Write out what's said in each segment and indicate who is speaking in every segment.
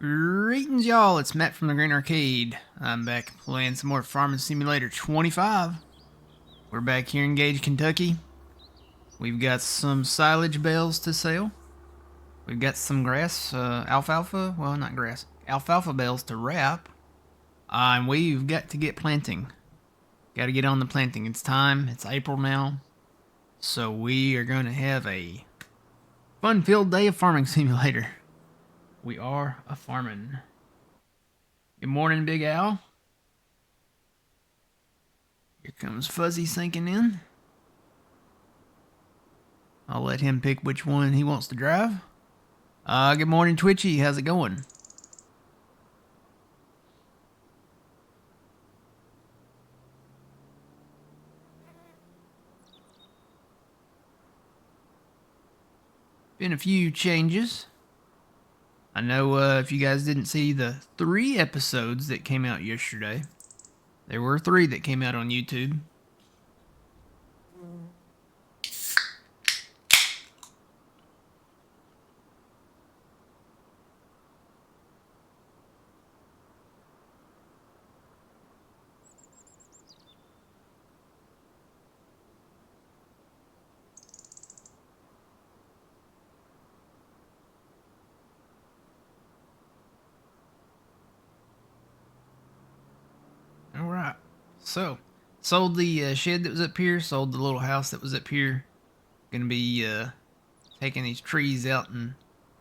Speaker 1: Greetings, y'all. It's Matt from the Green Arcade. I'm back playing some more Farming Simulator 25. We're back here in Gage, Kentucky. We've got some silage bales to sell. We've got some grass, alfalfa. Well, not grass. Alfalfa bales to wrap. And we've got to get planting. Got to get on the planting. It's time. It's April now. So we are going to have a fun-filled day of Farming Simulator. We are a farming. Good morning, Big Al. Here comes Fuzzy sinking in. I'll let him pick which one he wants to drive. Good morning, Twitchy. How's it going? Been a few changes. I know if you guys didn't see the 3 episodes that came out yesterday, there were 3 that came out on YouTube. Alright, so sold the shed that was up here, sold the little house that was up here. Gonna be taking these trees out and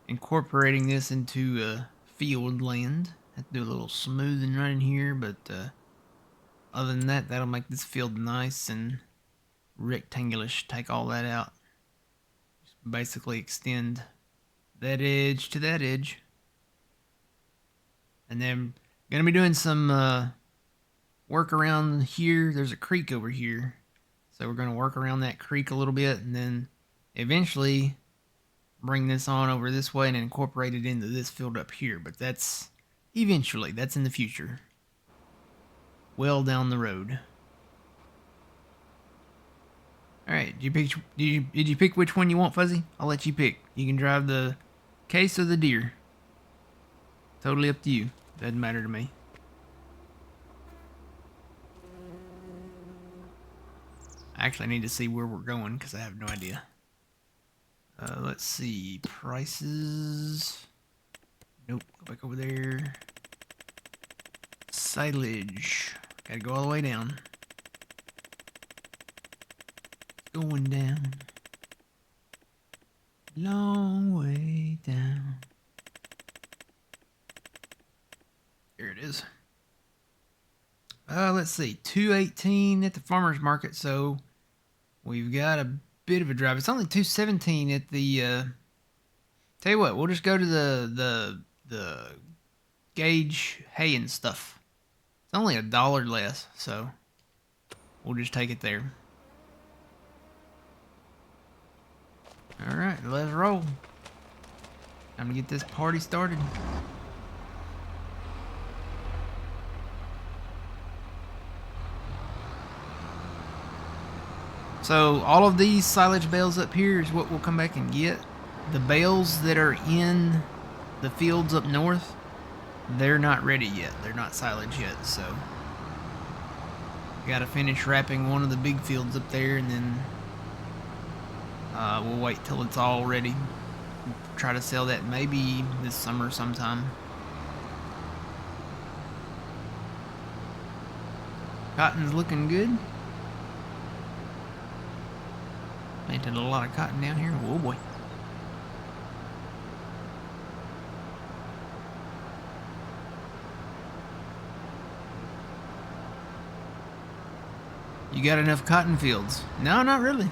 Speaker 1: incorporating this into field land. Have to do a little smoothing right in here, but other than that, that'll make this field nice and rectangulish. Take all that out. Just basically extend that edge to that edge. And then gonna be doing some work around here. There's a creek over here, so we're going to work around that creek a little bit and then eventually bring this on over this way and incorporate it into this field up here. But that's eventually, that's in the future, well down the road. Alright, did you pick which one you want, Fuzzy? I'll let you pick. You can drive the case or the deer. Totally up to you. Doesn't matter to me. I actually need to see where we're going because I have no idea. Let's see. Prices. Nope. Go back over there. Silage. Gotta go all the way down. Going down. Long way down. Here it is. Let's see. $2.18 at the farmer's market, so we've got a bit of a drive. It's only $2.17 at the tell you what, we'll just go to the Gage hay and stuff. It's only $1 less, so we'll just take it there. Alright, let's roll. Time to get this party started. So all of these silage bales up here is what we'll come back and get. The bales that are in the fields up north, they're not ready yet. They're not silage yet, so gotta finish wrapping one of the big fields up there, and then we'll wait till it's all ready. We'll try to sell that maybe this summer sometime. Cotton's looking good. Planted a lot of cotton down here. Oh boy. You got enough cotton fields? No, not really.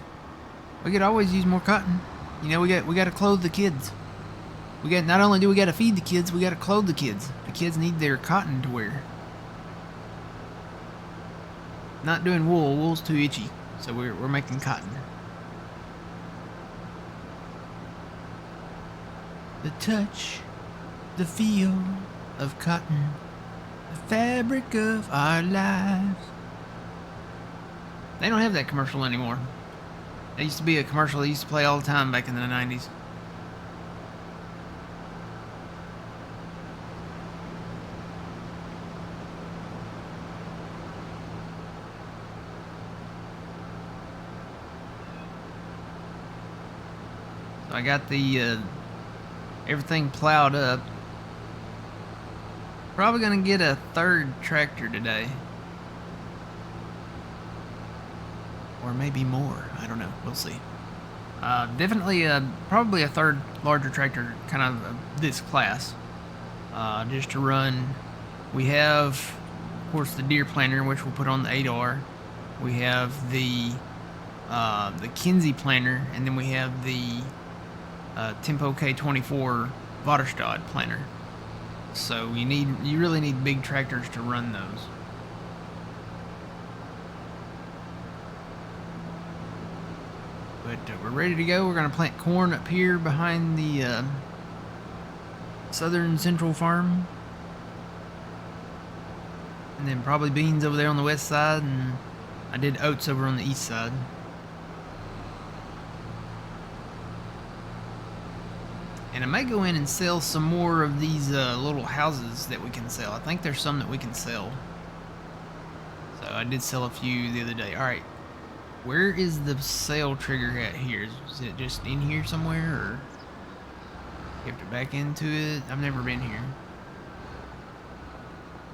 Speaker 1: We could always use more cotton. You know, we got to clothe the kids. Not only do we got to feed the kids, we got to clothe the kids. The kids need their cotton to wear. Not doing wool. Wool's too itchy, so we're making cotton. The touch, the feel of cotton, the fabric of our lives. They don't have that commercial anymore. That used to be a commercial they used to play all the time back in the 90s. I got the everything plowed up. Probably gonna get a third tractor today. Or maybe more. I don't know. We'll see. Definitely probably a third larger tractor, kind of this class. Just to run. We have, of course, the deer planter, which we'll put on the 8R. We have the Kinsey planter, and then we have the Tempo K24 Vaterstad planter. So you really need big tractors to run those. But we're ready to go. We're going to plant corn up here behind the southern central farm. And then probably beans over there on the west side. And I did oats over on the east side. And I may go in and sell some more of these little houses that we can sell. I think there's some that we can sell. So I did sell a few the other day. Alright. Where is the sale trigger at here? Is it just in here somewhere, or you have to back into it? I've never been here.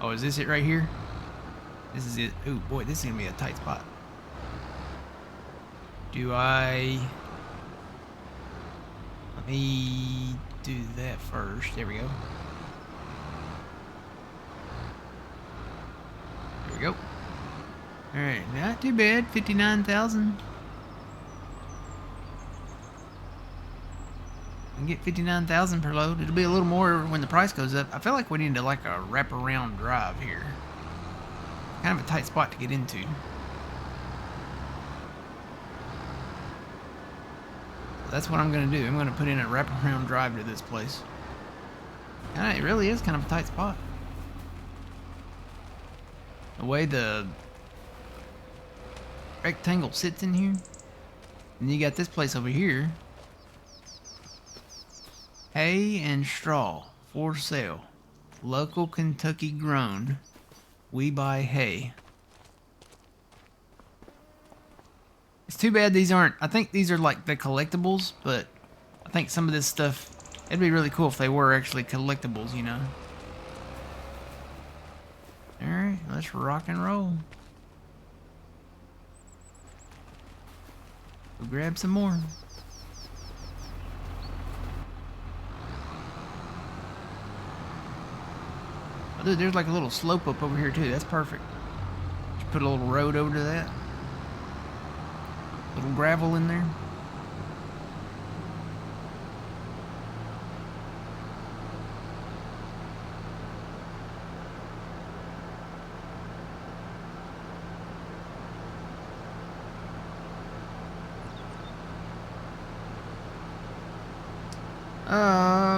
Speaker 1: Oh, is this it right here? This is it. Oh boy, this is gonna be a tight spot. Let me do that first. There we go. There we go. Alright, not too bad. 59,000. I can get 59,000 per load. It'll be a little more when the price goes up. I feel like we need to like a wraparound drive here. Kind of a tight spot to get into. That's what I'm going to do. I'm going to put in a wraparound drive to this place. And it really is kind of a tight spot. The way the rectangle sits in here. And you got this place over here. Hay and straw for sale. Local Kentucky grown. We buy hay. It's too bad these aren't, I think these are like the collectibles, but I think some of this stuff, it'd be really cool if they were actually collectibles, you know. Alright, let's rock and roll. We'll grab some more. Oh, dude, there's like a little slope up over here too. That's perfect. Just put a little road over to that. Little gravel in there.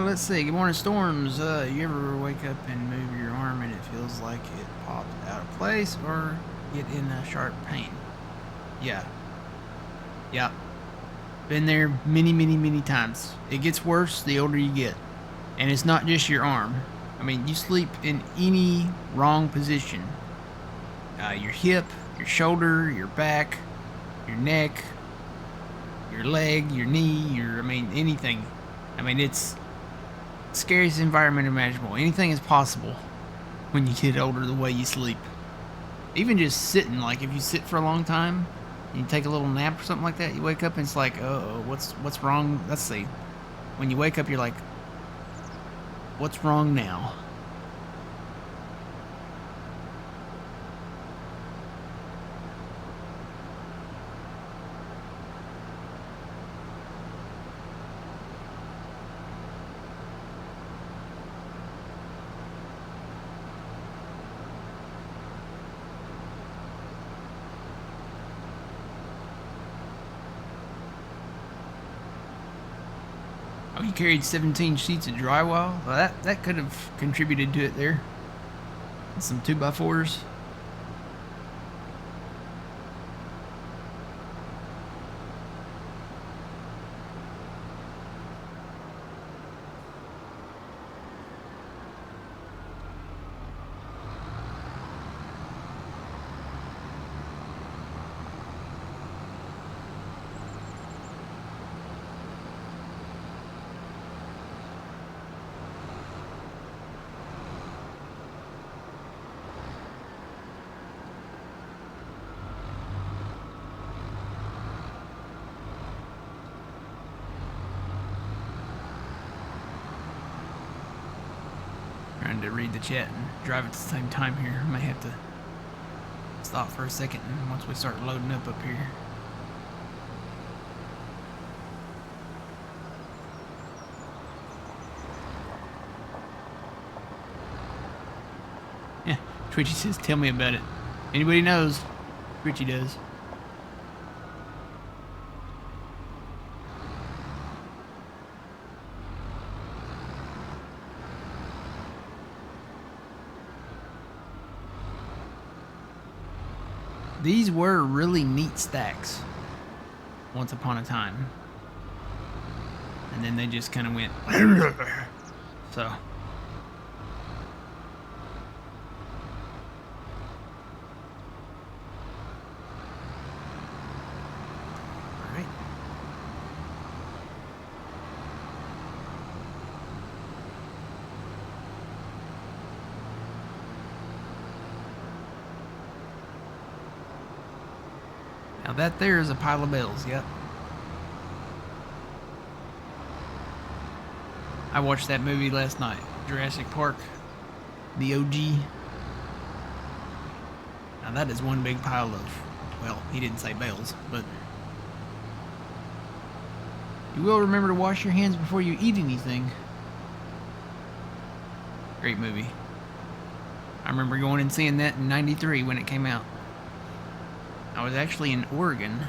Speaker 1: Let's see. Good morning, Storms. You ever wake up and move your arm and it feels like it popped out of place or get in a sharp pain? Yeah. Yeah. Been there many, many, many times. It gets worse the older you get. And it's not just your arm. I mean, you sleep in any wrong position. Your hip, your shoulder, your back, your neck, your leg, your knee, anything. I mean, it's the scariest environment imaginable. Anything is possible when you get older the way you sleep. Even just sitting, like if you sit for a long time and you take a little nap or something like that, you wake up and it's like, uh-oh, what's wrong? Let's see. When you wake up, you're like, what's wrong now? Oh, you carried 17 sheets of drywall? Well, that could have contributed to it there. And some 2x4s. to read the chat and drive at the same time here. I may have to stop for a second once we start loading up here. Yeah, Twitchy says, tell me about it. Anybody knows? Twitchy does. These were really neat stacks once upon a time. And then they just kind of went so. Alright. Now that there is a pile of bells, yep. I watched that movie last night, Jurassic Park, the OG. Now that is one big pile of, well, he didn't say bells, but you will remember to wash your hands before you eat anything. Great movie. I remember going and seeing that in '93 when it came out. I was actually in Oregon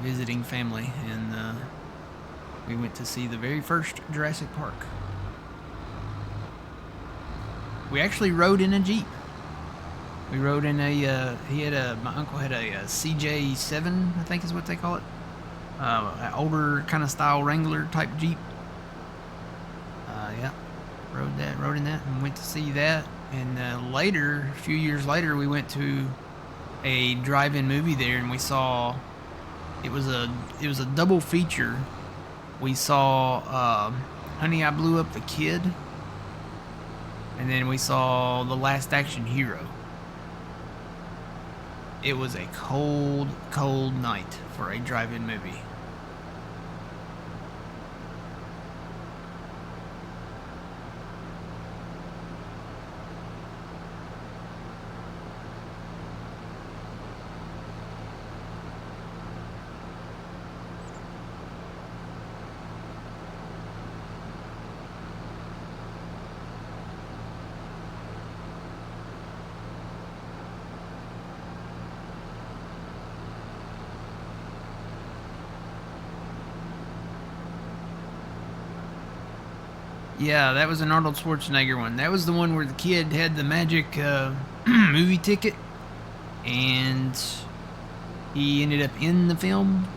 Speaker 1: visiting family, and we went to see the very first Jurassic Park. We actually rode in a Jeep. We rode in a, my uncle had a CJ7, I think is what they call it. An older kind of style Wrangler type Jeep. Yeah, rode in that and went to see that. And later, a few years later, we went to a drive-in movie there, and we saw, it was a double feature. We saw Honey, I Blew Up the Kid, and then we saw The Last Action Hero. It was a cold, cold night for a drive-in movie. Yeah, that was an Arnold Schwarzenegger one. That was the one where the kid had the magic movie ticket, and he ended up in the film,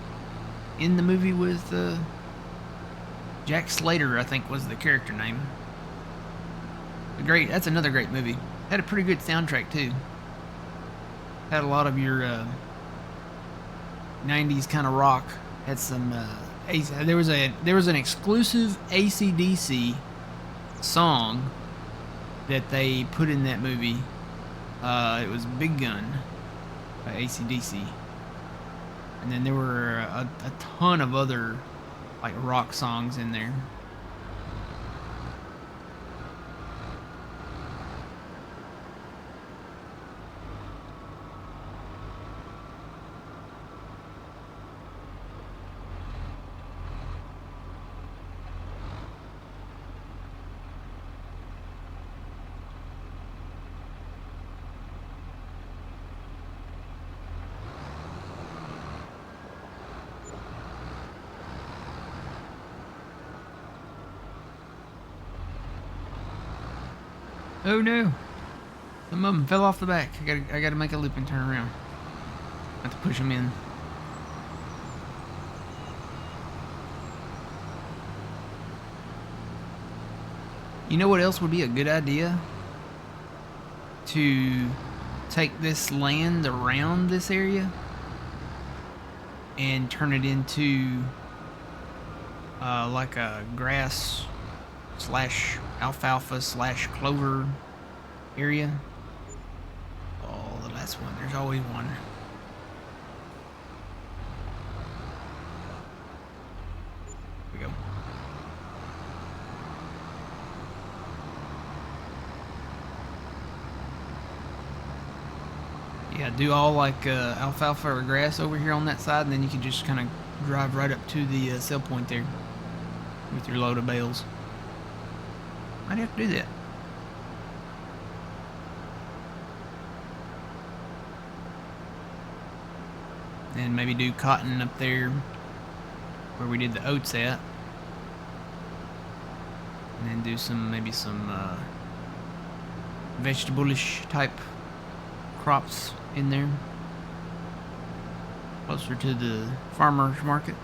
Speaker 1: in the movie with Jack Slater, I think was the character name. That's another great movie. Had a pretty good soundtrack too. Had a lot of your 90s kind of rock. Had some there was an exclusive AC/DC song that they put in that movie. It was Big Gun by AC/DC, and then there were a ton of other like rock songs in there. Oh no! Some of them fell off the back. I gotta make a loop and turn around. I have to push them in. You know what else would be a good idea? To take this land around this area and turn it into like a grass slash alfalfa slash clover area. Oh, the last one. There's always one. Here we go. Yeah, do all like alfalfa or grass over here on that side, and then you can just kind of drive right up to the sell point there with your load of bales. Might have to do that. And maybe do cotton up there where we did the oats at. And then do maybe some vegetable-ish type crops in there. Closer to the farmer's market.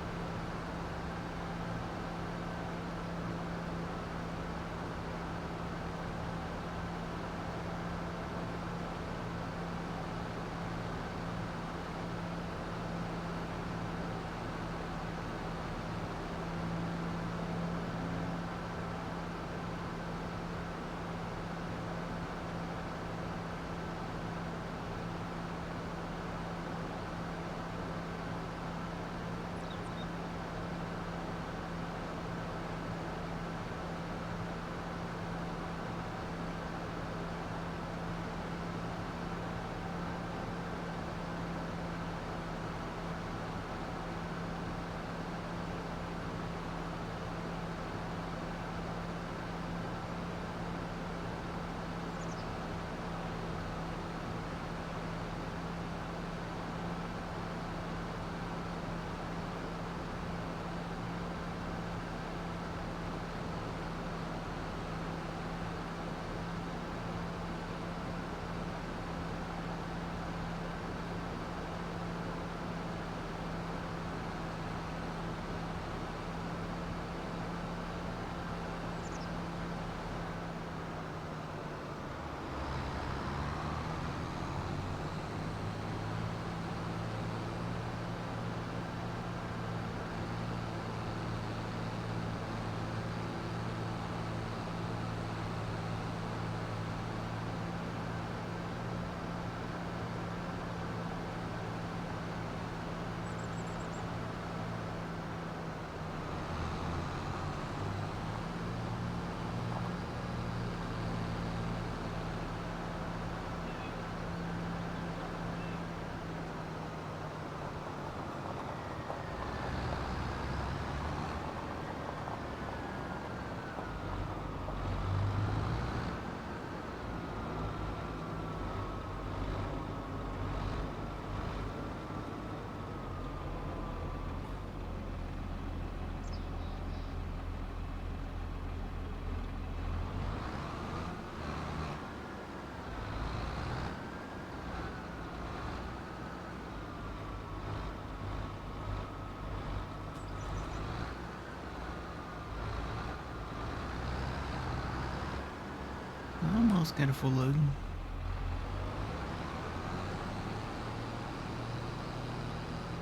Speaker 1: Almost got a full load.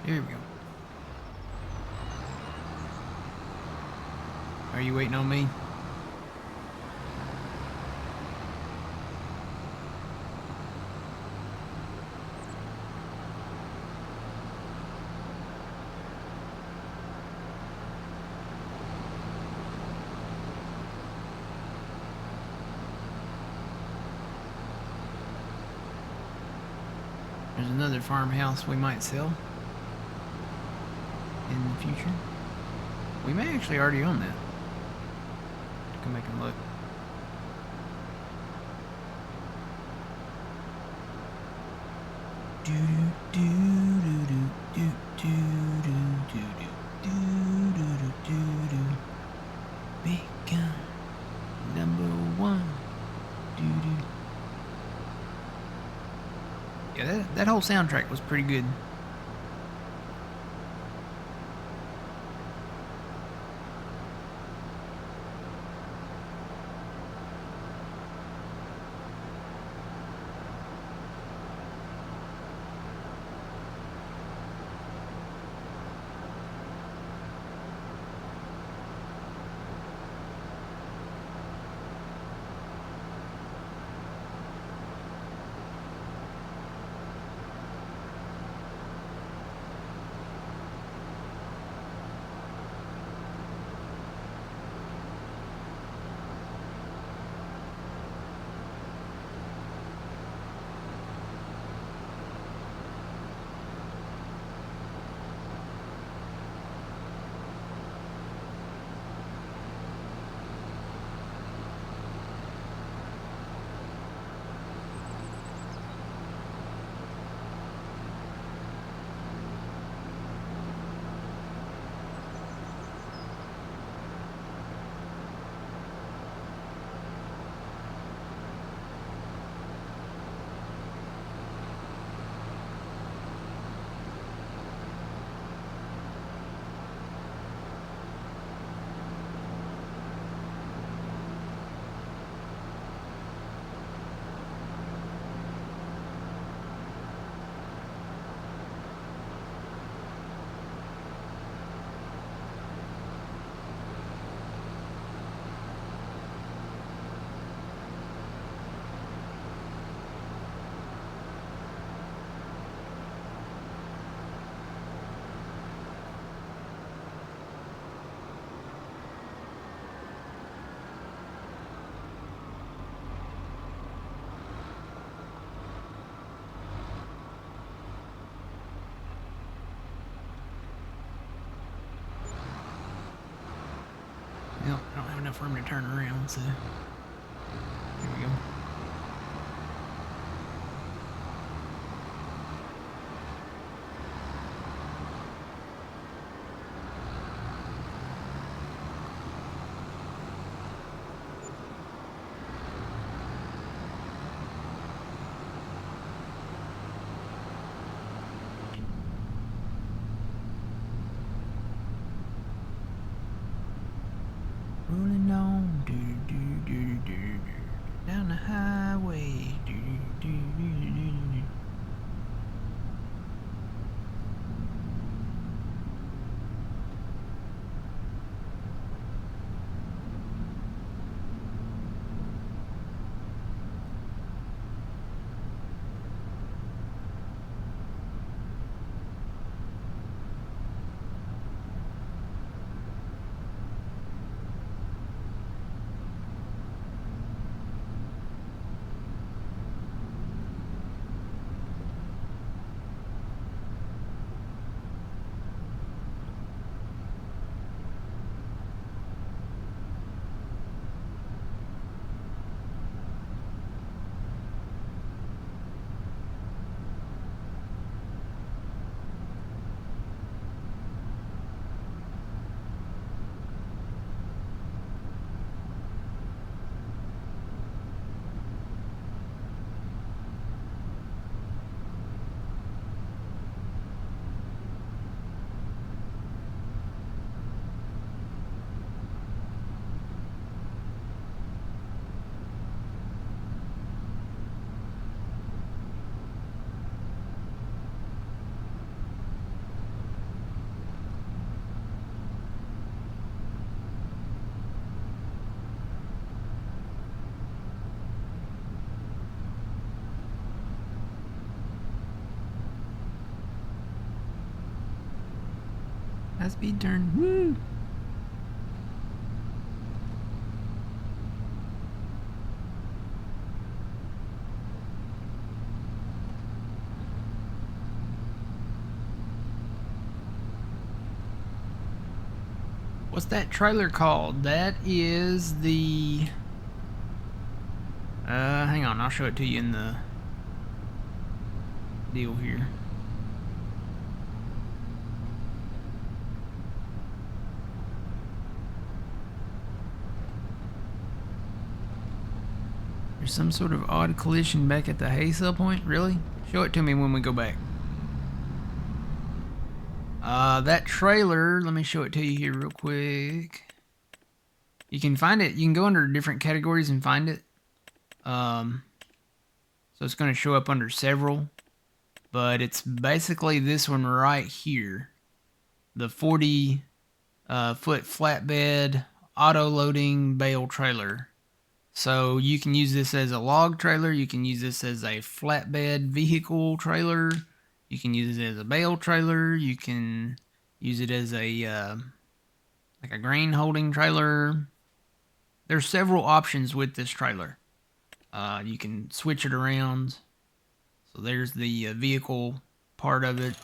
Speaker 1: Here we go. Are you waiting on me? There's another farmhouse we might sell in the future. We may actually already own that. Come back and look. Do do do do do do do do do do do do. Big gun #1. Do do. Yeah, that whole soundtrack was pretty good. Well, I don't have enough room to turn around, so there we go. Rolling on, down the highway. High speed turn. Woo! What's that trailer called? That is the... hang on, I'll show it to you in the deal here. There's some sort of odd collision back at the hay sale point? Really? Show it to me when we go back. That trailer, let me show it to you here real quick. You can find it, you can go under different categories and find it. So it's going to show up under several, but it's basically this one right here. The 40 foot flatbed auto loading bale trailer. So you can use this as a log trailer, you can use this as a flatbed vehicle trailer, you can use it as a bale trailer, you can use it as a like a grain holding trailer. There's several options with this trailer. You can switch it around. So there's the vehicle part of it.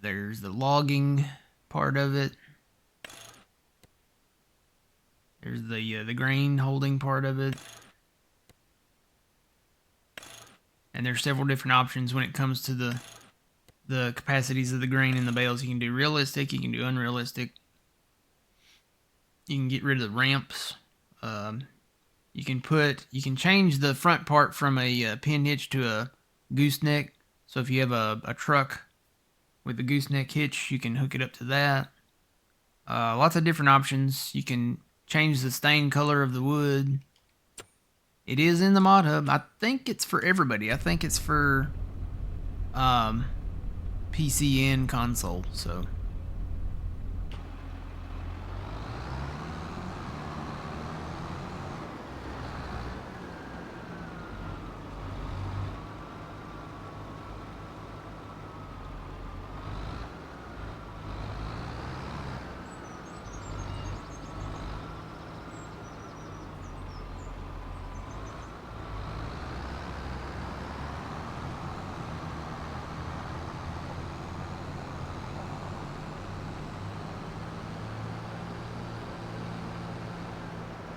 Speaker 1: There's the logging part of it. There's the grain holding part of it. And there's several different options when it comes to the capacities of the grain in the bales. You can do realistic, you can do unrealistic. You can get rid of the ramps. You can change the front part from a pin hitch to a gooseneck. So if you have a truck with the gooseneck hitch, you can hook it up to that. Lots of different options. You can change the stain color of the wood. It is in the mod hub. I think it's for everybody. I think it's for PC and console. So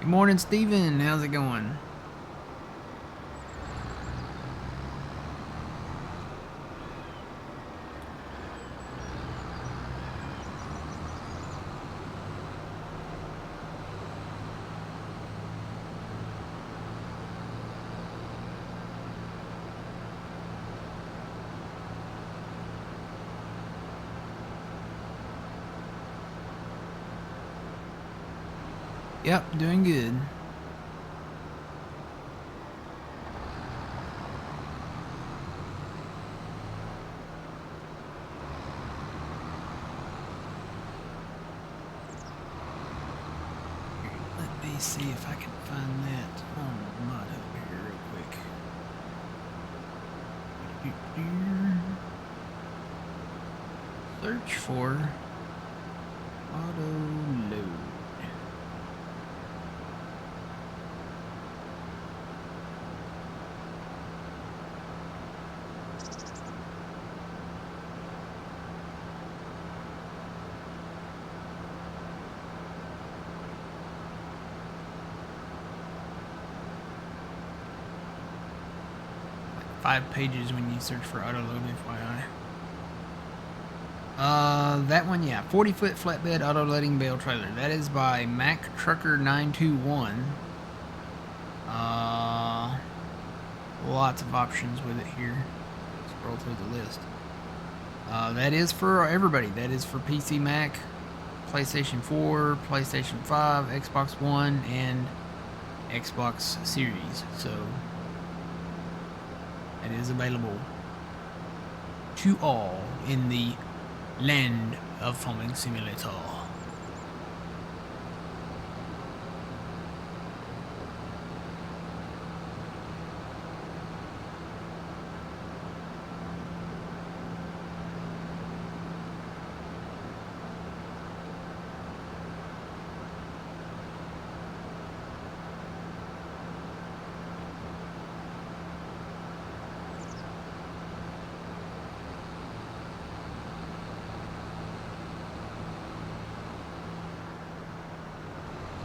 Speaker 1: Good morning, Steven. How's it going? Yep, doing good. Let me see if I can find that on the mod over here real quick. Search for auto load. Like 5 pages when you search for auto load, FYI. That one, yeah. 40-foot flatbed auto-loading bale trailer. That is by Mac Trucker 921. Lots of options with it here. Scroll through the list. That is for everybody. That is for PC, Mac, PlayStation 4, PlayStation 5, Xbox One, and Xbox Series. So, it is available to all in the land of Farming Simulator.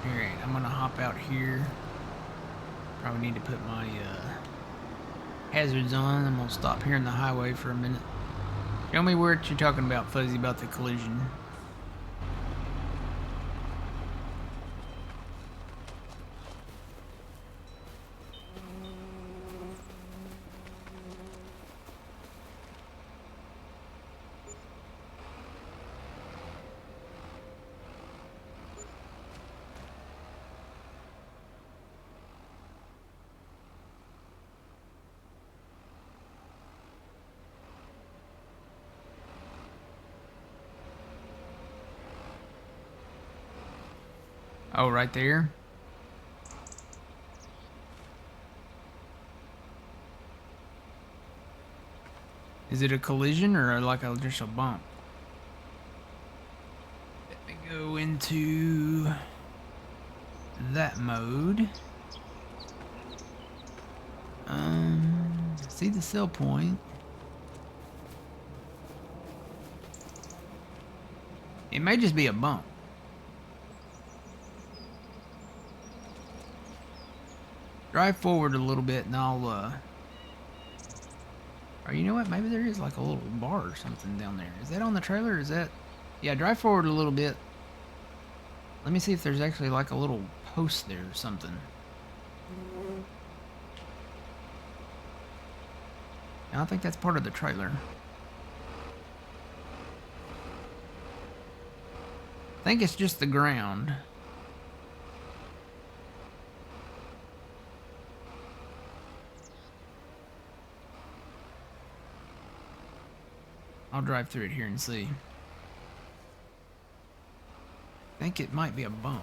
Speaker 1: Alright, I'm gonna hop out here. Probably need to put my hazards on. I'm gonna stop here in the highway for a minute. Show me what you're talking about, Fuzzy, about the collision. Oh, right there. Is it a collision or like just a bump? Let me go into that mode. See the sell point. It may just be a bump. Drive forward a little bit and I'll, or you know what? Maybe there is like a little bar or something down there. Is that on the trailer? Or is that... Yeah, drive forward a little bit. Let me see if there's actually like a little post there or something. And I think that's part of the trailer. I think it's just the ground. I'll drive through it here and see. I think it might be a bump.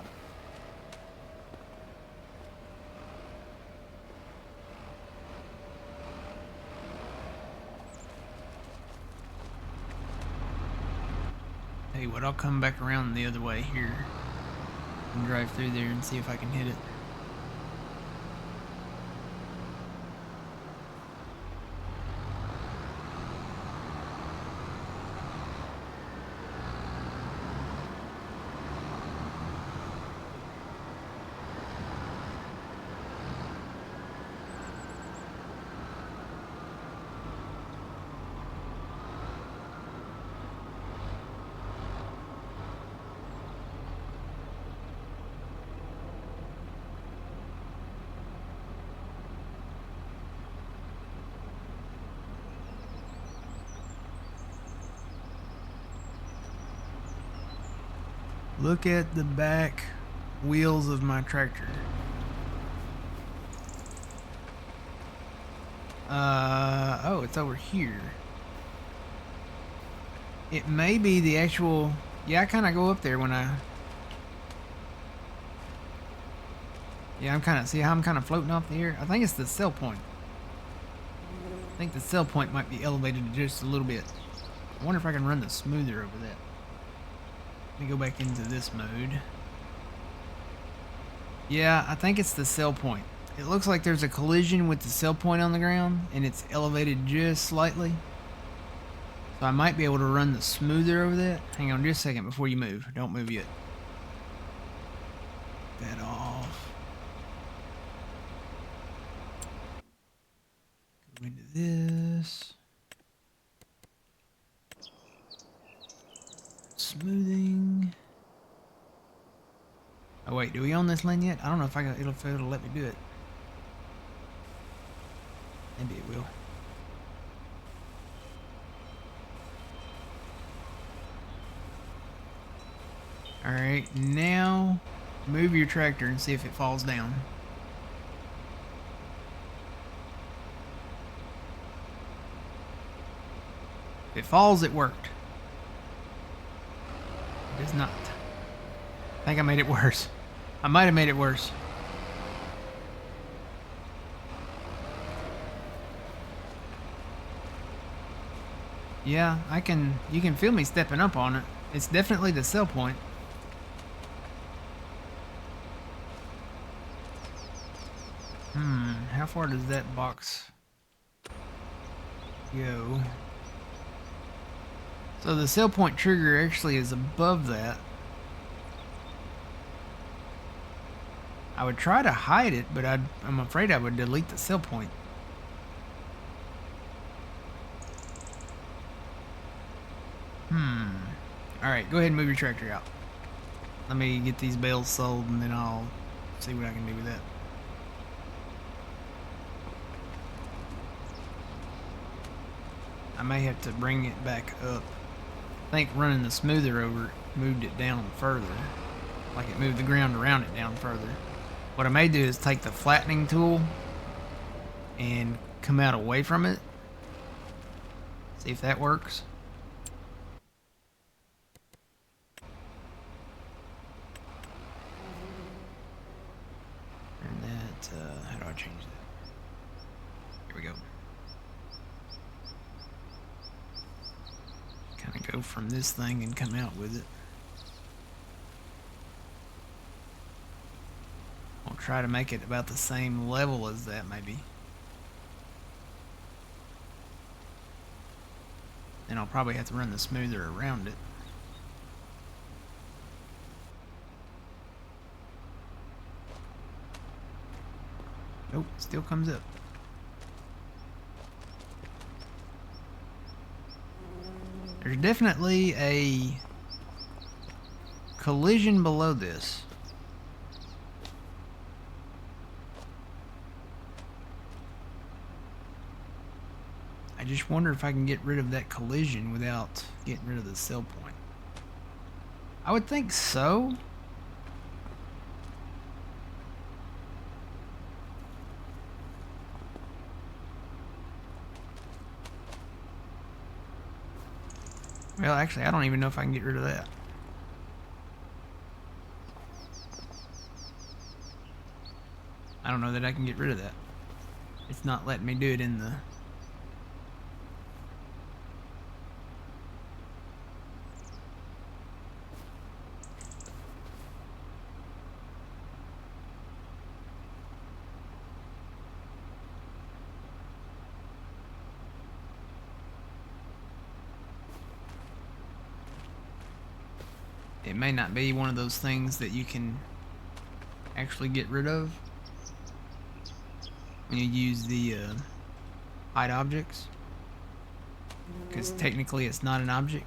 Speaker 1: Hey, what? I'll come back around the other way here and drive through there and see if I can hit it. Look at the back wheels of my tractor. Oh, it's over here. It may be the actual... Yeah, I kind of go up there when I... Yeah, I'm kind of... See how I'm kind of floating off the air? I think it's the cell point. I think the cell point might be elevated just a little bit. I wonder if I can run the smoother over that. Let me go back into this mode. Yeah, I think it's the cell point. It looks like there's a collision with the cell point on the ground, and it's elevated just slightly. So I might be able to run the smoother over that. Hang on just a second before you move. Don't move yet. That off. Go into this. Smoothing. Oh wait, do we own this lane yet? I don't know if it'll let me do it. Maybe it will. Alright, now move your tractor and see if it falls down. If it falls, it worked. It does not. I think I made it worse. I might have made it worse. Yeah, you can feel me stepping up on it. It's definitely the cell point. How far does that box go? So the cell point trigger actually is above that. I would try to hide it, but I'm afraid I would delete the cell point. Alright, go ahead and move your tractor out. Let me get these bales sold and then I'll see what I can do with that. I may have to bring it back up. I think running the smoother over it moved it down further. Like it moved the ground around it down further. What I may do is take the flattening tool and come out away from it. See if that works. And that, how do I change that? Here we go. Kind of go from this thing and come out with it. I'll try to make it about the same level as that, maybe. Then I'll probably have to run the smoother around it. Nope, still comes up. There's definitely a collision below this. I just wonder if I can get rid of that collision without getting rid of the cell point. I would think so. Well, actually, I don't even know if I can get rid of that. I don't know that I can get rid of that. It's not letting me do it in the... It may not be one of those things that you can actually get rid of when you use the hide objects, because technically it's not an object.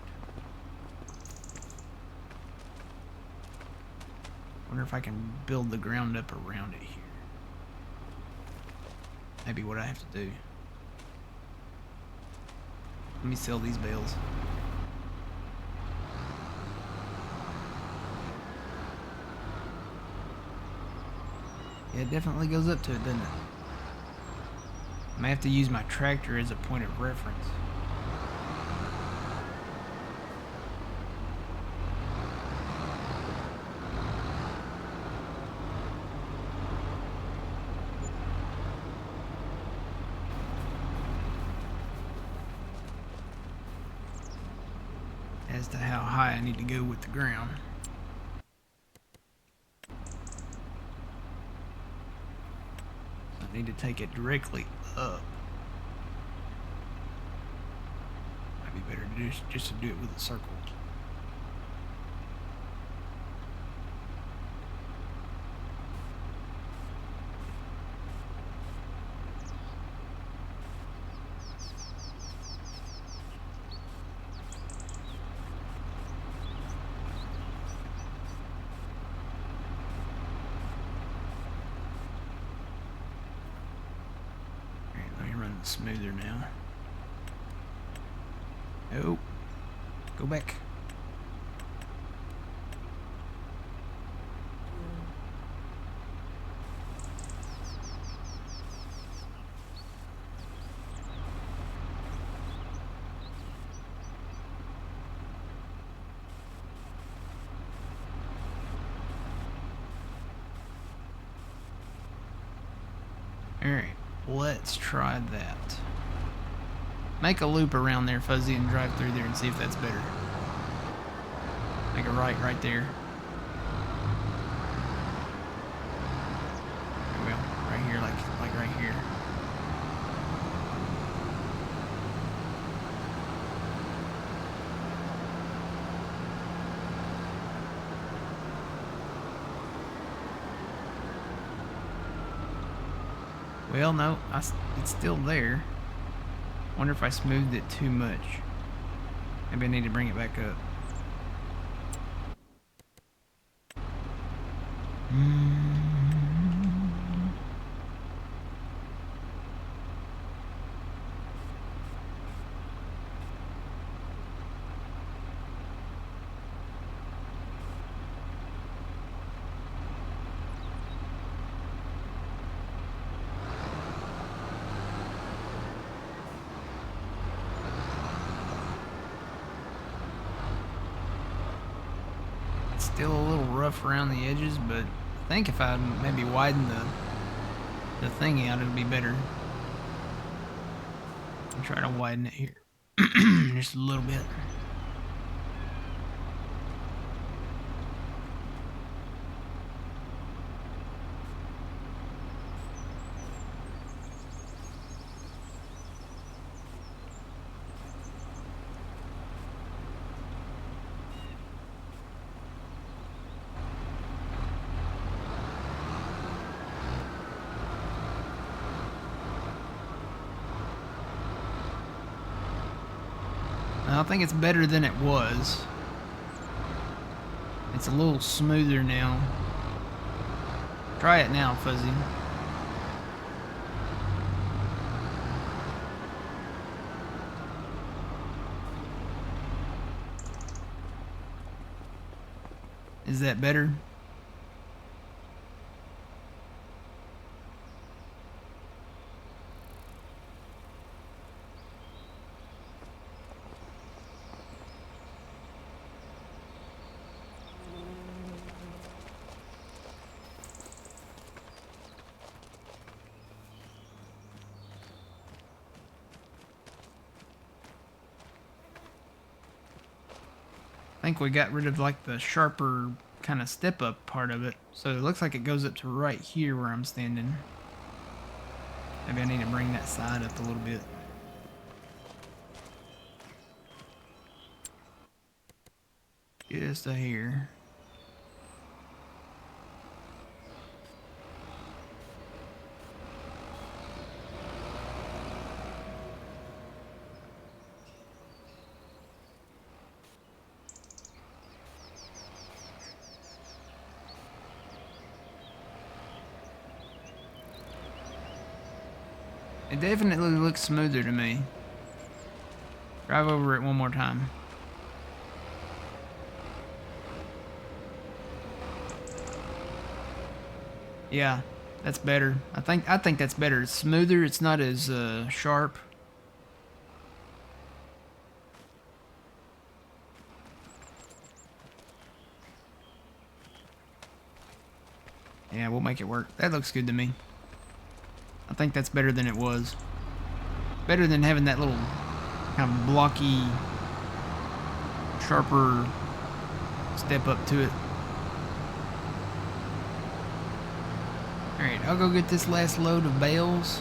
Speaker 1: Wonder if I can build the ground up around it here. Maybe what I have to do. Let me sell these bales. Yeah, it definitely goes up to it, doesn't it? I may have to use my tractor as a point of reference. As to how high I need to go with the ground. I need to take it directly up. Might be better to just to do it with a circle. Smoother now. Oh, go back. All right, let's try that. Make a loop around there, Fuzzy, and drive through there and see if that's better. Make a right there. There we go. Right here, like right here. Well, no, it's still there. Wonder if I smoothed it too much. Maybe I need to bring it back up. Still a little rough around the edges, but I think if I maybe widen the thing out, it'll be better. I'll try to widen it here just a little bit. I think it's better than it was. It's a little smoother now. Try it now, Fuzzy. Is that better? I think we got rid of like the sharper kind of step up part of it. So it looks like it goes up to right here where I'm standing. Maybe I need to bring that side up a little bit. Just a hair. It definitely looks smoother to me. Drive over it one more time. Yeah, That's better. I think that's better. It's smoother. It's not as sharp. Yeah, we'll make it work. That looks good to me. I think that's better than it was. Better than having that little kind of blocky, sharper step up to it. Alright, I'll go get this last load of bales.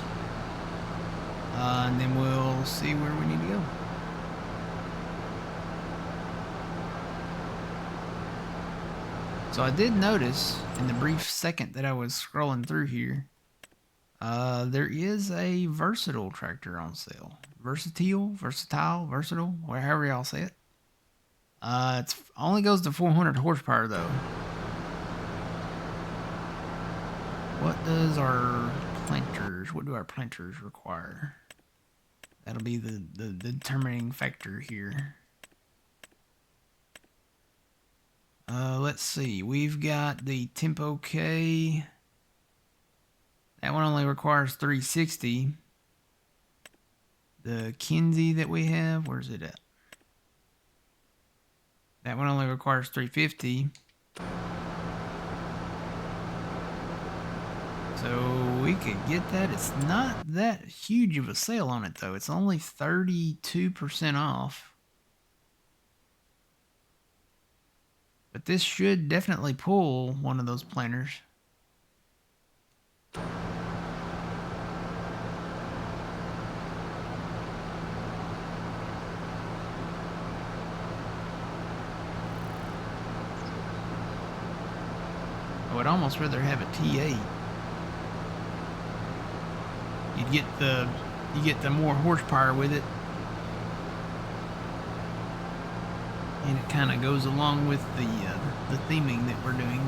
Speaker 1: And then we'll see where we need to go. So I did notice in the brief second that I was scrolling through here, there is a versatile tractor on sale. Versatile, however y'all say it. It only goes to 400 horsepower though. What do our planters require? That'll be the determining factor here. Let's see. We've got the Tempo K. That one only requires 360. The Kinsey that we have, where's it at? That one only requires 350. So we could get that. It's not that huge of a sale on it though. It's only 32% off. But this should definitely pull one of those planters. I would almost rather have a T8. You get the more horsepower with it. And it kind of goes along with the theming that we're doing.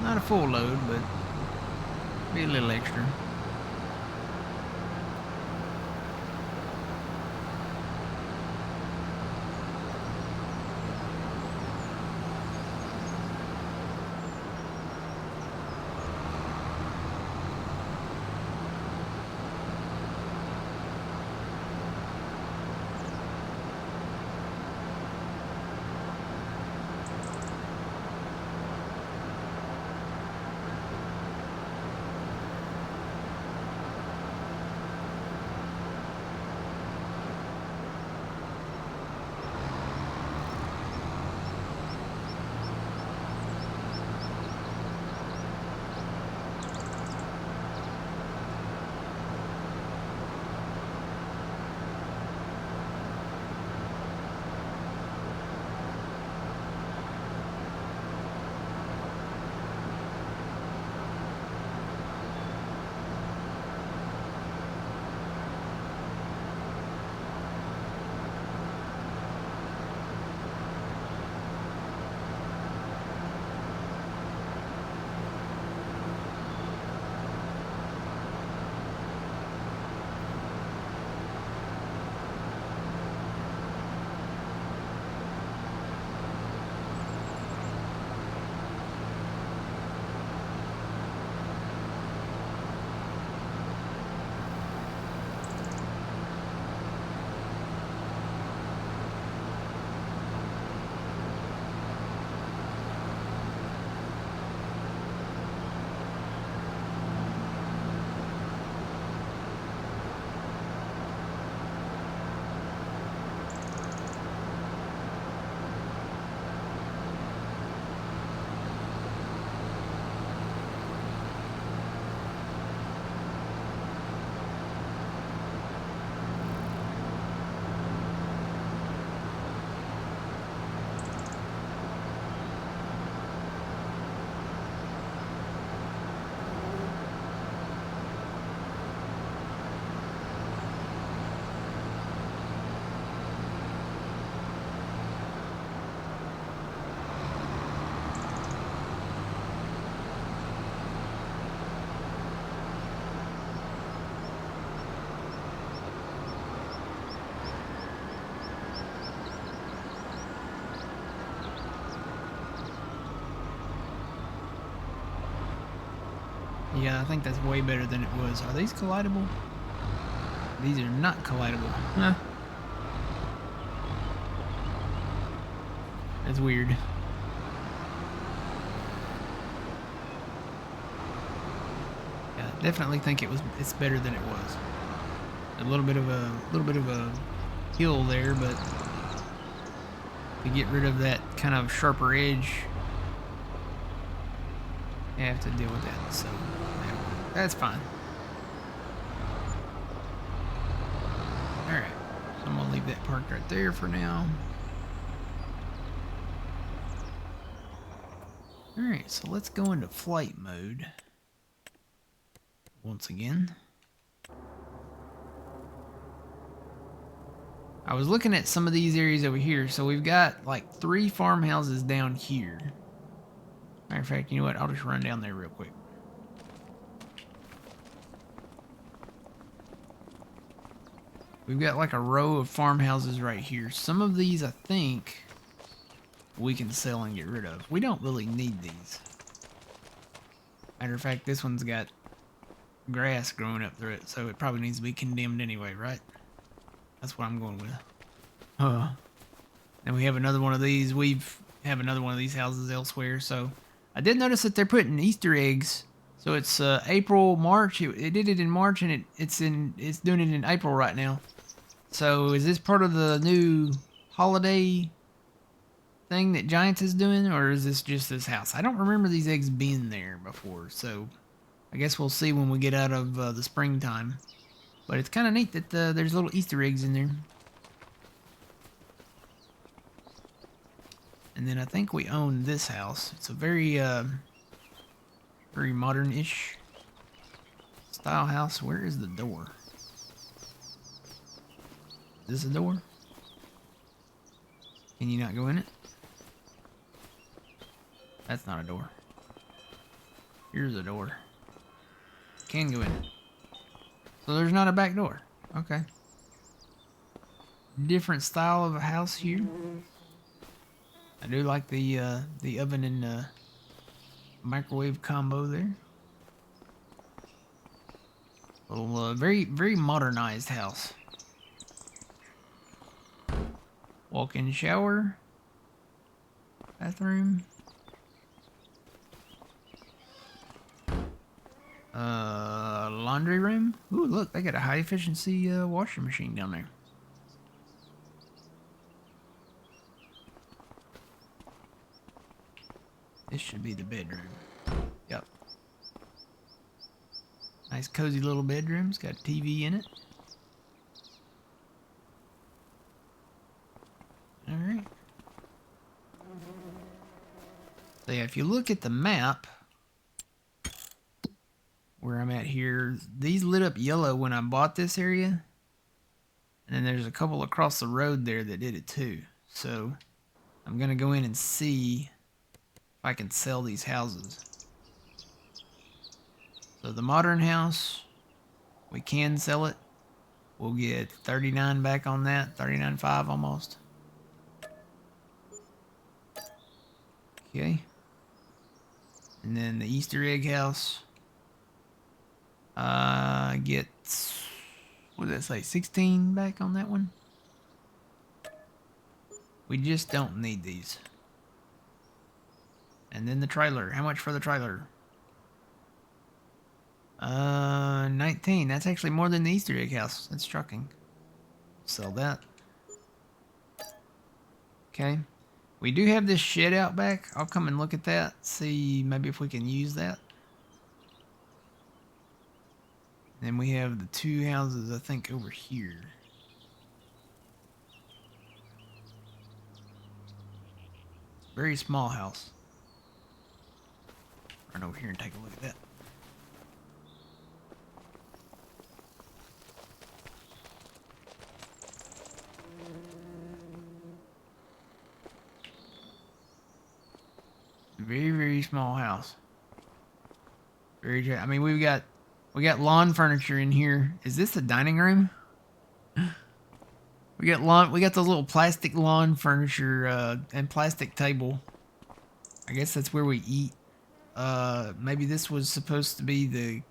Speaker 1: Not a full load, but be a little extra. I think that's way better than it was. Are these collidable? These are not collidable. Huh. That's weird. Yeah, definitely think it's better than it was. A little bit of a hill there, but to get rid of that kind of sharper edge, you have to deal with that. So that's fine. All right, so I'm gonna leave that parked right there for now. All right, so let's go into flight mode once again. I was looking at some of these areas over here. So we've got like 3 farmhouses down here. Matter of fact, you know what? I'll just run down there real quick. We've got like a row of farmhouses right here. Some of these, I think, we can sell and get rid of. We don't really need these. Matter of fact, this one's got grass growing up through it, so it probably needs to be condemned anyway, right? That's what I'm going with. And we have another one of these. We have another one of these houses elsewhere. So I did notice that they're putting Easter eggs. So it's April, March. It did it in March, and it's doing it in April right now. So is this part of the new holiday thing that Giants is doing, or is this just this house? I don't remember these eggs being there before. So I guess we'll see when we get out of the springtime. But it's kind of neat that there's little Easter eggs in there. And then I think we own this house. It's a very modern-ish style house. Where is the door? Is this a door? Can you not go in it? That's not a door. Here's a door. Can go in it. So there's not a back door. Okay. Different style of a house here. I do like the oven and microwave combo there. Little very modernized house. Walk-in shower. Bathroom. Laundry room. Ooh, look, they got a high efficiency washing machine down there. This should be the bedroom. Yep. Nice cozy little bedroom. It's got a TV in it. Alright. So yeah, if you look at the map where I'm at here, these lit up yellow when I bought this area. And then there's a couple across the road there that did it too. So I'm going to go in and see if I can sell these houses. So the modern house, we can sell it. We'll get 39 back on that, 39.5 almost. Okay. And then the Easter egg house, get, what did that say, 16 back on that one? We just don't need these. And then the trailer. How much for the trailer? 19. That's actually more than the Easter egg house. That's shocking. Sell that. Okay. We do have this shed out back. I'll come and look at that. See maybe if we can use that. Then we have the 2 houses, I think, over here. Very small house. Run over here and take a look at that. Very small house. I mean, we got lawn furniture in here. Is this the dining room? We got those little plastic lawn furniture and plastic table. I guess that's where we eat. Maybe this was supposed to be the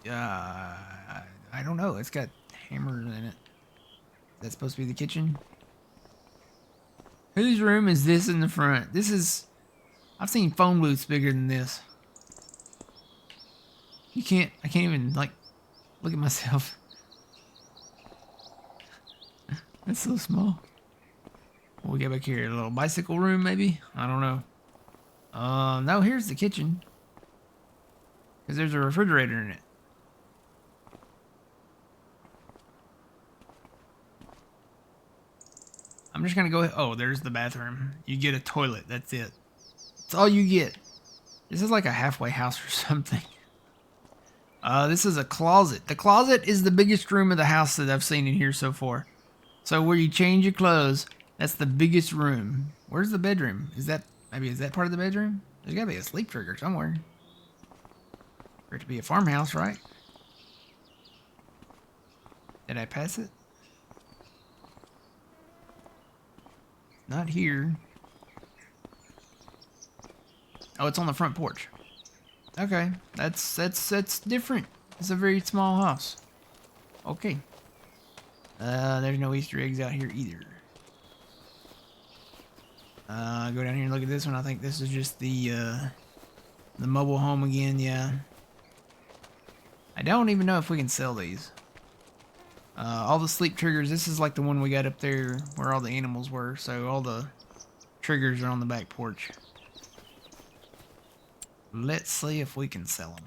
Speaker 1: I don't know. It's got hammers in it. Is that supposed to be the kitchen? Whose room is this in the front? This is... I've seen phone booths bigger than this. I can't even, like, look at myself. That's so small. We get back here, a little bicycle room, maybe? I don't know. No, here's the kitchen. Because there's a refrigerator in it. I'm just gonna go... Oh, there's the bathroom. You get a toilet, that's it. That's all you get. This is like a halfway house or something. This is a closet. The closet is the biggest room of the house that I've seen in here so far. So where you change your clothes, that's the biggest room. Where's the bedroom? Is that part of the bedroom? There's gotta be a sleep trigger somewhere. For it to be a farmhouse, right? Did I pass it? Not here. Oh, it's on the front porch. Okay, that's different. It's a very small house. Okay. There's no Easter eggs out here either. Go down here and look at this one. I think this is just the mobile home again. Yeah. I don't even know if we can sell these. All the sleep triggers. This is like the one we got up there where all the animals were. So all the triggers are on the back porch. Let's see if we can sell them.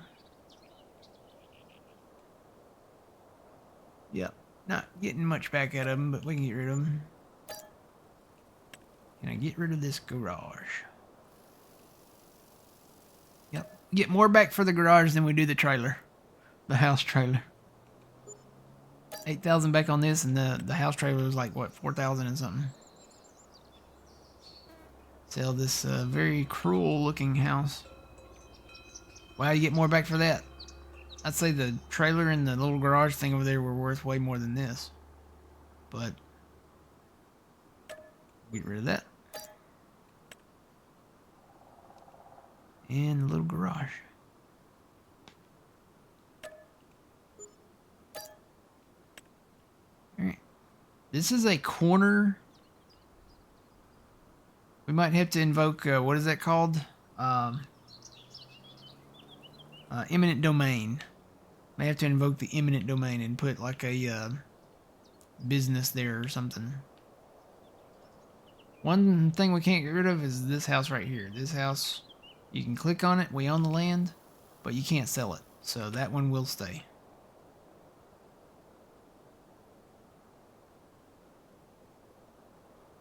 Speaker 1: Yep. Not getting much back out of them, but we can get rid of them. Can I get rid of this garage? Yep. Get more back for the garage than we do the trailer. The house trailer. 8,000 back on this, and the house trailer was like, what, 4,000 and something. Sell this very cruel looking house. Wow, you get more back for that. I'd say the trailer and the little garage thing over there were worth way more than this. But get rid of that. And the little garage. Alright. This is a corner. We might have to invoke, what is that called? Eminent domain. May have to invoke the eminent domain and put like a business there or something. One thing we can't get rid of is this house right here. This house, you can click on it. We own the land, but you can't sell it. So that one will stay.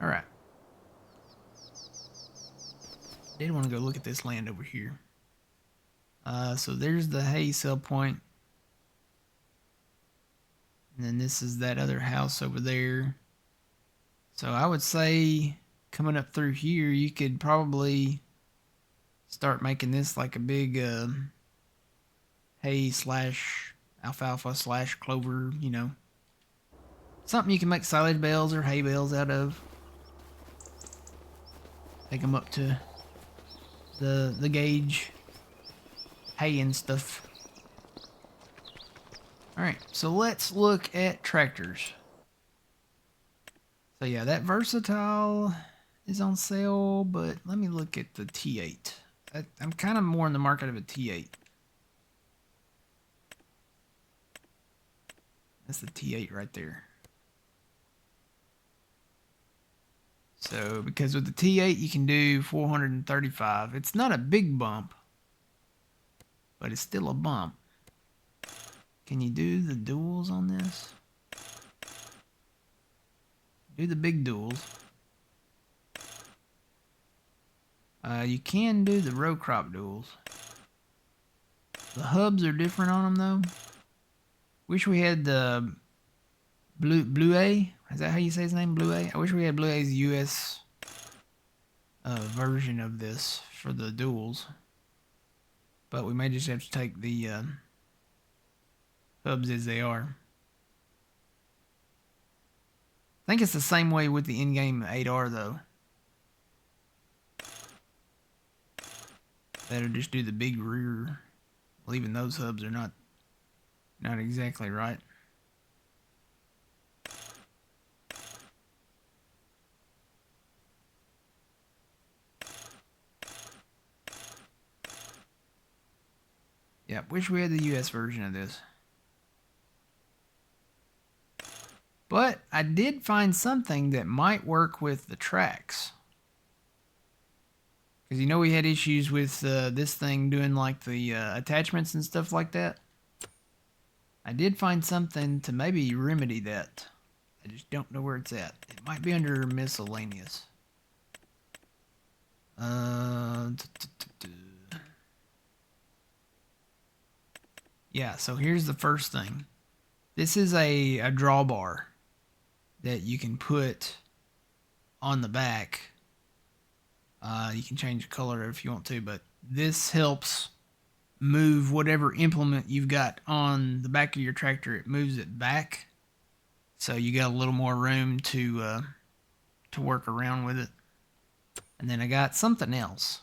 Speaker 1: All right. Did want to go look at this land over here. So there's the hay sell point. And then this is that other house over there. So I would say coming up through here, you could probably start making this like a big hay slash alfalfa slash clover, you know. Something you can make silage bales or hay bales out of. Take them up to the Gage hay and stuff. Alright, so let's look at tractors. So yeah, that Versatile is on sale, but let me look at the T8. I'm kind of more in the market of a T8. That's the T8 right there. So, because with the T8 you can do 435. It's not a big bump, but it's still a bump. Can you do the duals on this? Do the big duals. You can do the row crop duals. The hubs are different on them though. Wish we had the Blue A. Is that how you say his name? Blue A? I wish we had Blue A's US version of this for the duals. But we may just have to take the hubs as they are. I think it's the same way with the in-game 8R though. That'll just do the big rear. Well, even those hubs are not Not exactly right. Yeah, wish we had the US version of this. But I did find something that might work with the tracks. Because you know we had issues with this thing doing like the attachments and stuff like that. I did find something to maybe remedy that. I just don't know where it's at. It might be under miscellaneous. Uh, yeah, so here's the first thing. This is a drawbar that you can put on the back. You can change the color if you want to, but this helps move whatever implement you've got on the back of your tractor. It moves it back, so you got a little more room to work around with it. And then I got something else.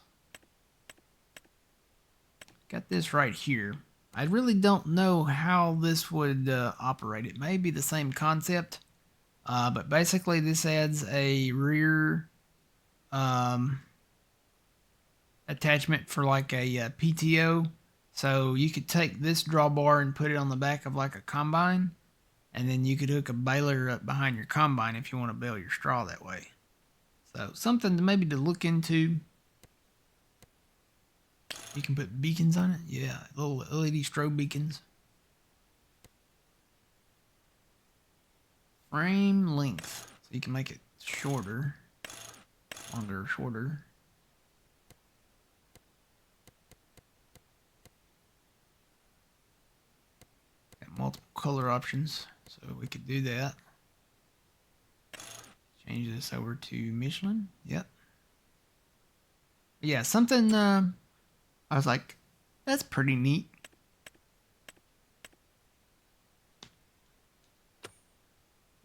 Speaker 1: Got this right here. I really don't know how this would operate. It may be the same concept, but basically this adds a rear attachment for like a PTO. So you could take this drawbar and put it on the back of like a combine, and then you could hook a baler up behind your combine if you want to bale your straw that way. So something maybe to look into. You can put beacons on it. Yeah, little LED strobe beacons. Frame length. So you can make it shorter. Longer, shorter. Got multiple color options. So we could do that. Change this over to Michelin. Yep. Yeah, something I was like, that's pretty neat.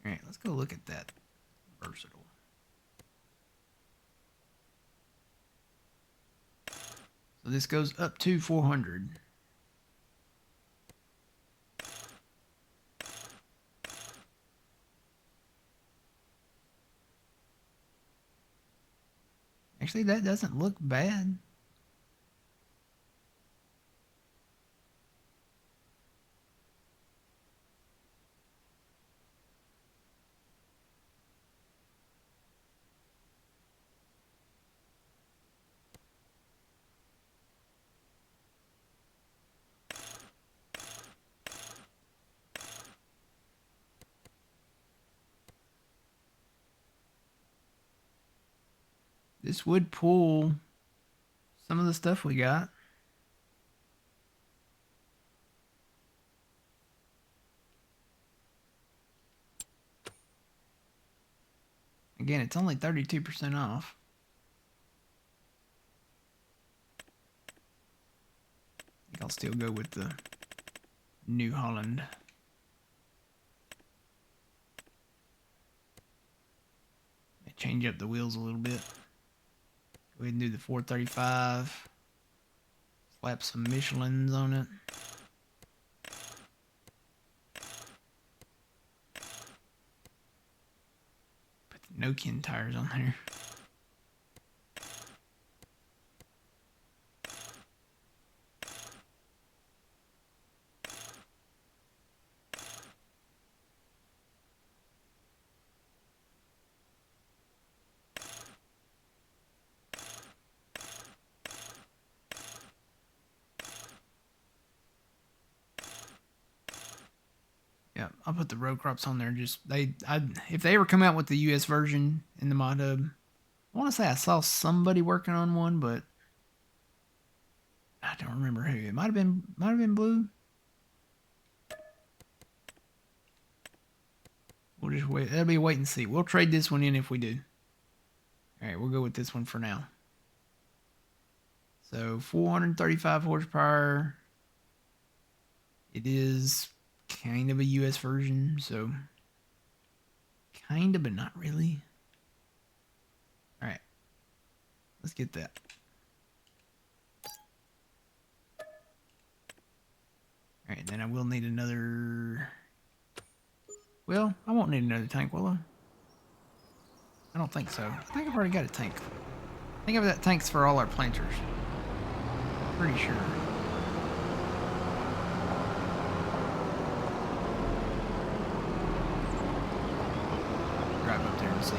Speaker 1: All right, let's go look at that. Versatile. So this goes up to 400. Actually, that doesn't look bad. This would pull some of the stuff we got. Again, it's only 32% off. I think I'll still go with the New Holland. Change up the wheels a little bit. Go ahead and do the 435. Slap some Michelins on it. Put the Nokian tires on there. Yeah, I'll put the row crops on there. Just if they ever come out with the US version in the mod hub, I want to say I saw somebody working on one, but I don't remember who. It might have been Blue. We'll just wait. That'll be a wait and see. We'll trade this one in if we do. All right, we'll go with this one for now. So 435 horsepower. It is kind of a US version, so kind of, but not really. All right, let's get that. Alright, then I will need another... Well, I won't need another tank, will I? I don't think so. I think I've already got a tank. I think I've got tanks for all our planters. Pretty sure. Drive up there and see.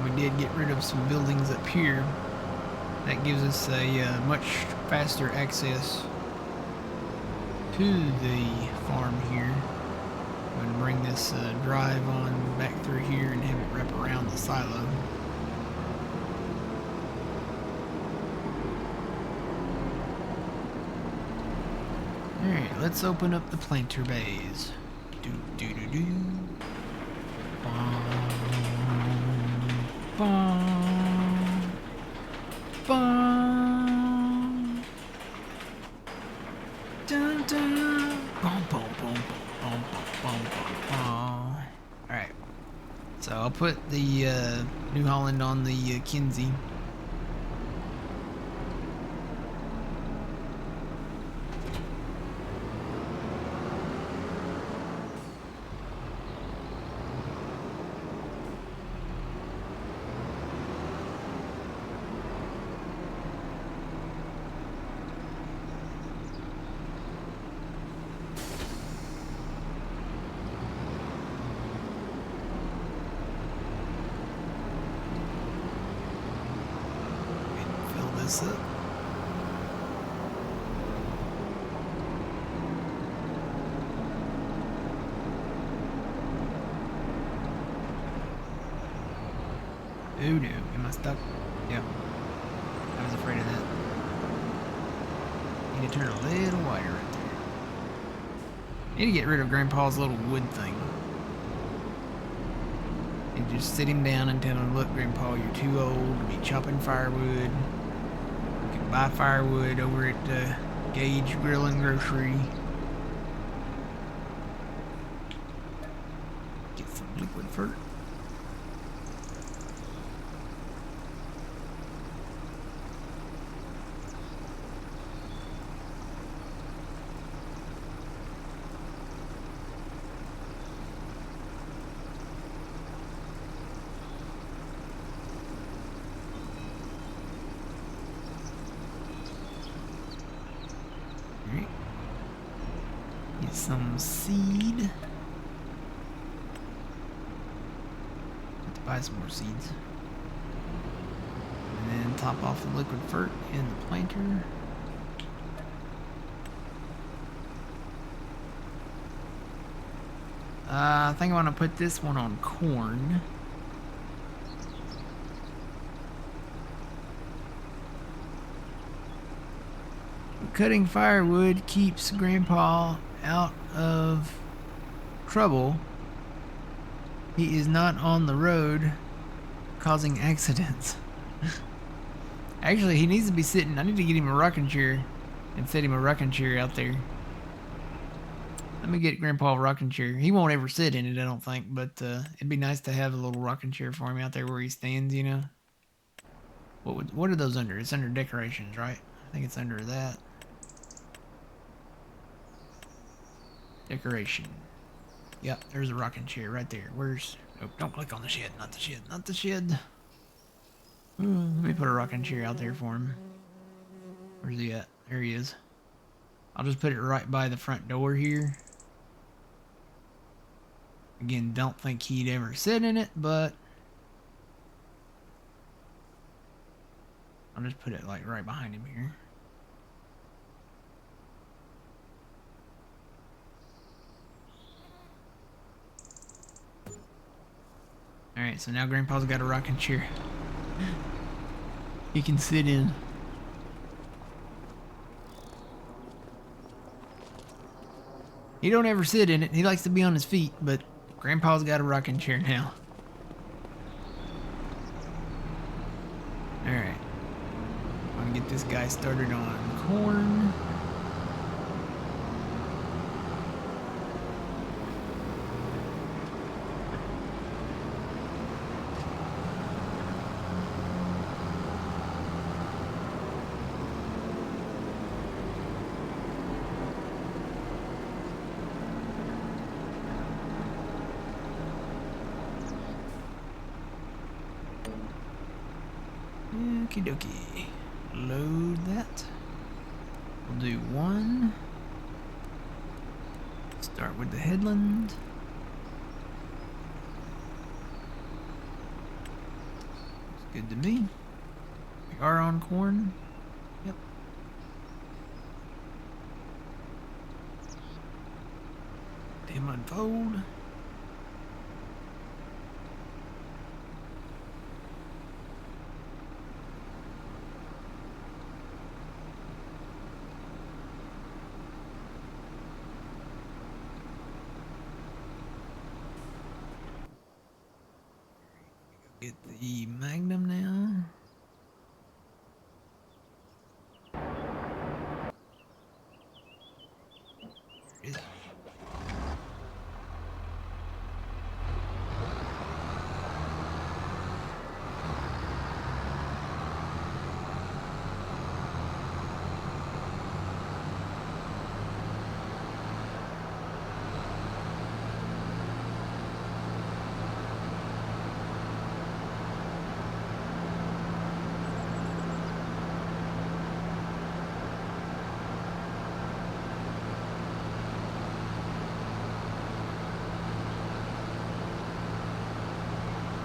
Speaker 1: We did get rid of some buildings up here. That gives us a much faster access to the farm here. I'm going to bring this drive on back through here and have it wrap around the silo. Alright, let's open up the planter bays. Do do do do. Bum, bum, dun, dun. Bum, bum, bum, bum, bum, bum, bum. Alright, so I'll put the New Holland on the Kinsey. Up. Oh no, am I stuck? Yep. I was afraid of that. Need to turn a little wider right there. Need to get rid of Grandpa's little wood thing. And just sit him down and tell him, look, Grandpa, you're too old to be chopping firewood. Buy firewood over at Gage Grill and Grocery. Get some liquid fert. Get some seed. Have to buy some more seeds. And then top off the liquid fert in the planter. I think I want to put this one on corn. Cutting firewood keeps Grandpa out of trouble. He is not on the road causing accidents. Actually, he needs to be sitting. I need to get him a rocking chair and set him a rocking chair out there. Let me get Grandpa a rocking chair. He won't ever sit in it, I don't think, but it'd be nice to have a little rocking chair for him out there where he stands, you know. What are those under? It's under decorations, right? I think it's under that. Decoration. Yep, there's a rocking chair right there. Where's... Oh, don't click on the shed. Not the shed. Not the shed. Let me put a rocking chair out there for him. Where's he at? There he is. I'll just put it right by the front door here. Again, don't think he'd ever sit in it, but... I'll just put it like right behind him here. Alright, so now Grandpa's got a rocking chair he can sit in. He don't ever sit in it. He likes to be on his feet, but Grandpa's got a rocking chair now. Alright. I'm gonna get this guy started on corn. Okie dokie. Load that. We'll do one. Start with the headland. Looks good to me. We are on corn. Yep. Him unfold. Get the Magnum now. There it is.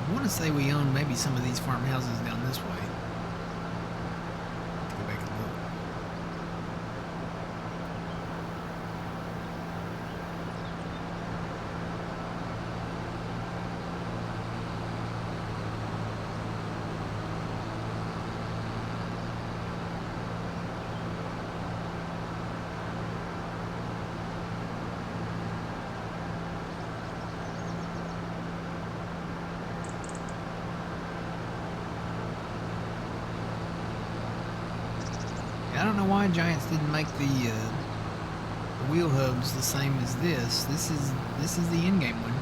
Speaker 1: I want to say we own maybe some of these farmhouses down this way. Let's go back and look. I don't know why Giants didn't make the wheel hubs the same as this. This is the in-game one.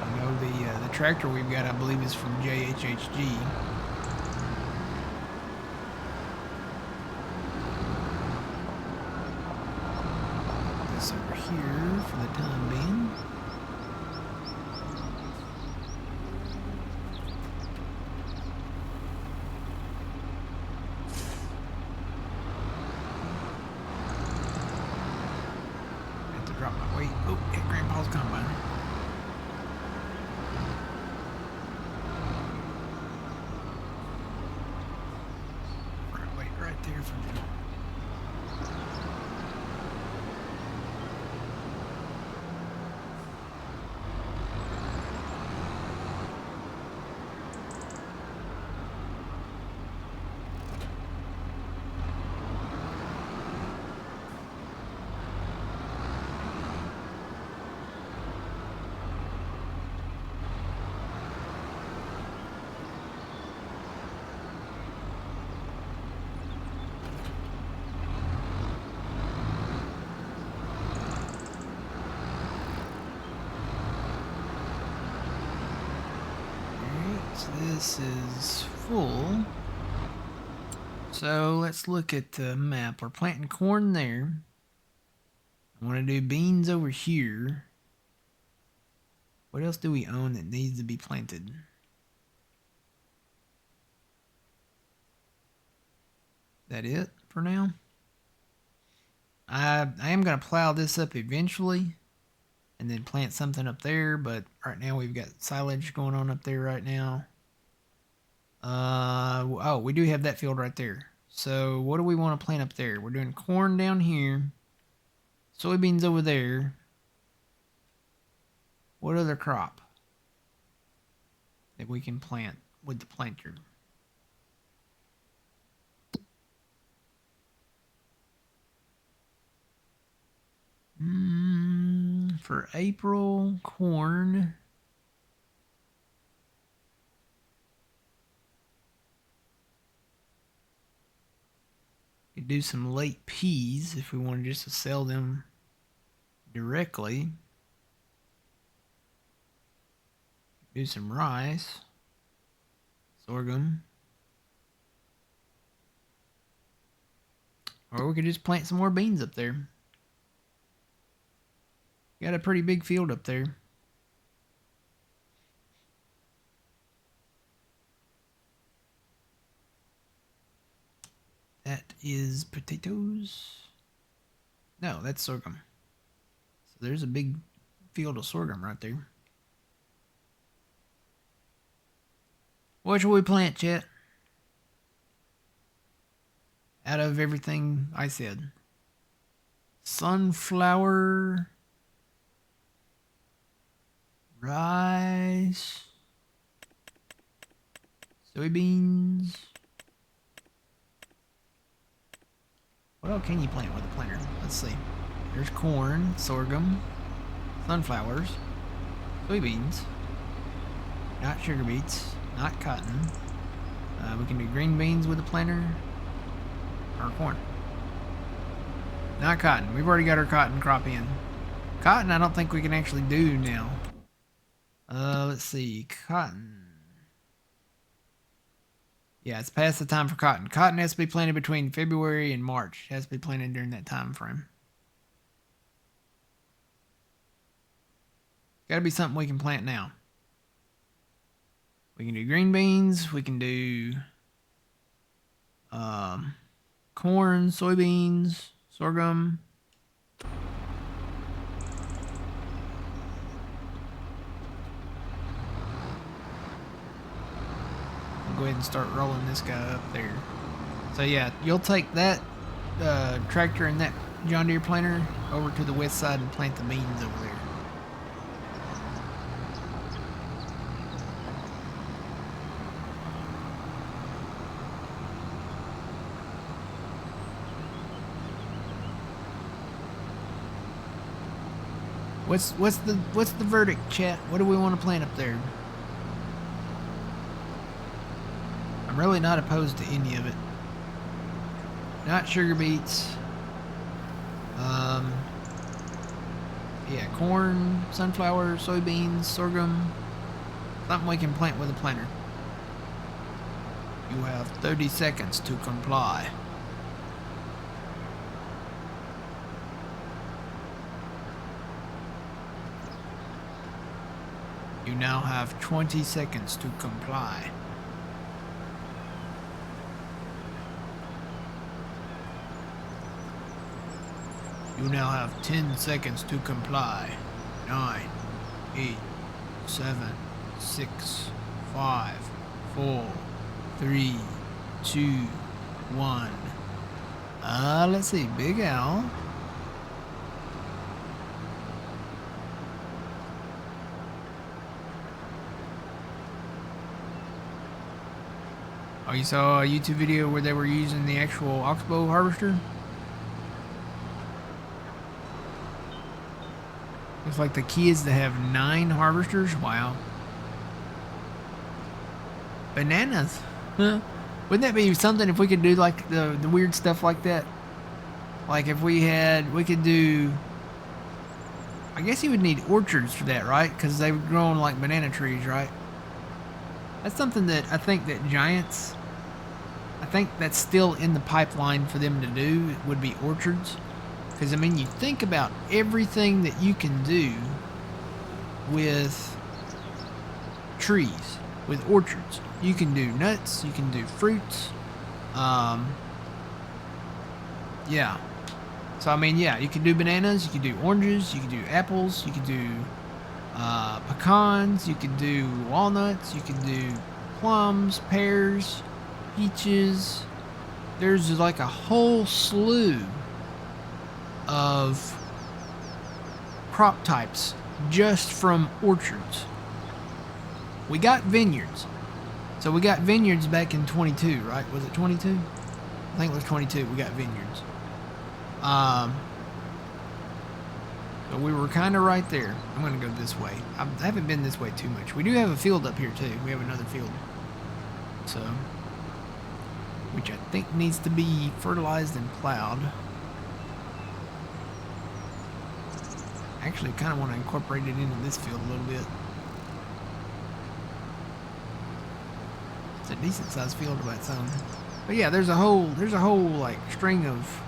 Speaker 1: I know the tractor we've got, I believe, is from JHHG. Put this over here for the time being. Drop my weight. Oh, hit Grandpa's combine. Right weight right there for me. this is full. So let's look at the map. We're planting corn there. I want to do beans over here. What else do we own that needs to be planted? That it for now? I am going to plow this up eventually and then plant something up there, but right now we've got silage going on up there right now. Oh, we do have that field right there. So what do we want to plant up there? We're doing corn down here, soybeans over there. What other crop that we can plant with the planter? For April, corn. Could do some late peas if we wanted just to sell them directly. Do some rice, sorghum. Or we could just plant some more beans up there. Got a pretty big field up there. That is potatoes. No, that's sorghum. So there's a big field of sorghum right there. What should we plant, chat? Out of everything I said. Sunflower. Rice. Soybeans. What else can you plant with a planter? Let's see. There's corn, sorghum, sunflowers, soybeans, not sugar beets, not cotton. We can do green beans with a planter, or corn. Not cotton. We've already got our cotton crop in. Cotton I don't think we can actually do now. Let's see. Cotton. Yeah, it's past the time for cotton. Cotton has to be planted between February and March. It has to be planted during that time frame. Got to be something we can plant now. We can do green beans. We can do corn, soybeans, sorghum. Go ahead and start rolling this guy up there. So yeah, you'll take that tractor and that John Deere planter over to the west side and plant the beans over there. What's the verdict, chat? What do we want to plant up there? I'm really not opposed to any of it. Not sugar beets. Yeah, corn, sunflower, soybeans, sorghum. Something we can plant with a planter. You have 30 seconds to comply. You now have 20 seconds to comply. You now have 10 seconds to comply. 9, 8, 7, 6, 5, 4, 3, 2, 1. Let's see. Big Al. Oh, you saw a YouTube video where they were using the actual oxbow harvester? Looks like the key is to have 9 harvesters. Wow. Bananas. Huh? Wouldn't that be something if we could do like the weird stuff like that? Like if we could do... I guess you would need orchards for that, right? Because they were growing like banana trees, right? That's something that I think that Giants, I think that's still in the pipeline for them to do, would be orchards. Because, I mean, you think about everything that you can do with trees, with orchards. You can do nuts, you can do fruits. Yeah. So, I mean, yeah, you can do bananas, you can do oranges, you can do apples, you can do pecans, you can do walnuts, you can do plums, pears, peaches. There's like a whole slew of crop types just from orchards. We got vineyards. So we got vineyards back in 22, right? Was it 22? I think it was 22 we got vineyards. So we were kind of right there. I'm going to go this way. I haven't been this way too much. We do have a field up here too. We have another field. So, which I think needs to be fertilized and plowed. Actually, kind of want to incorporate it into this field a little bit. It's a decent sized field of its own. But yeah, there's a whole like string of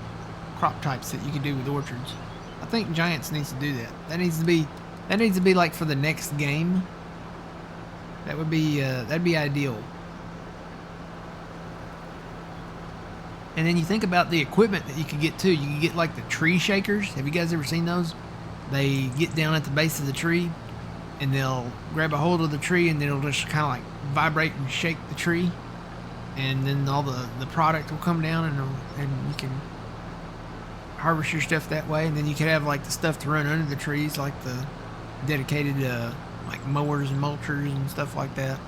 Speaker 1: crop types that you can do with orchards. I think Giants needs to do that. That needs to be like for the next game. That would be that'd be ideal. And then you think about the equipment that you could get too. You can get like the tree shakers. Have you guys ever seen those? They get down at the base of the tree and they'll grab a hold of the tree and then it'll just kind of like vibrate and shake the tree. And then all the product will come down and you can harvest your stuff that way. And then you could have like the stuff to run under the trees, like the dedicated like mowers and mulchers and stuff like that.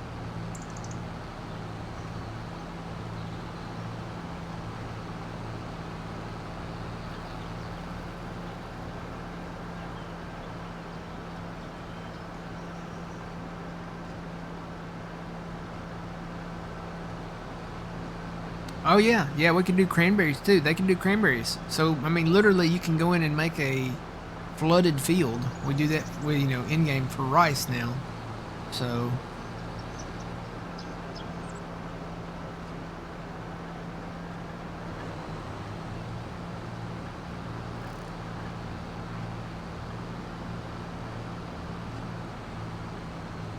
Speaker 1: Oh yeah, yeah, we can do cranberries too. They can do cranberries. So, I mean, literally you can go in and make a flooded field. We do that with, you know, in-game for rice now. So,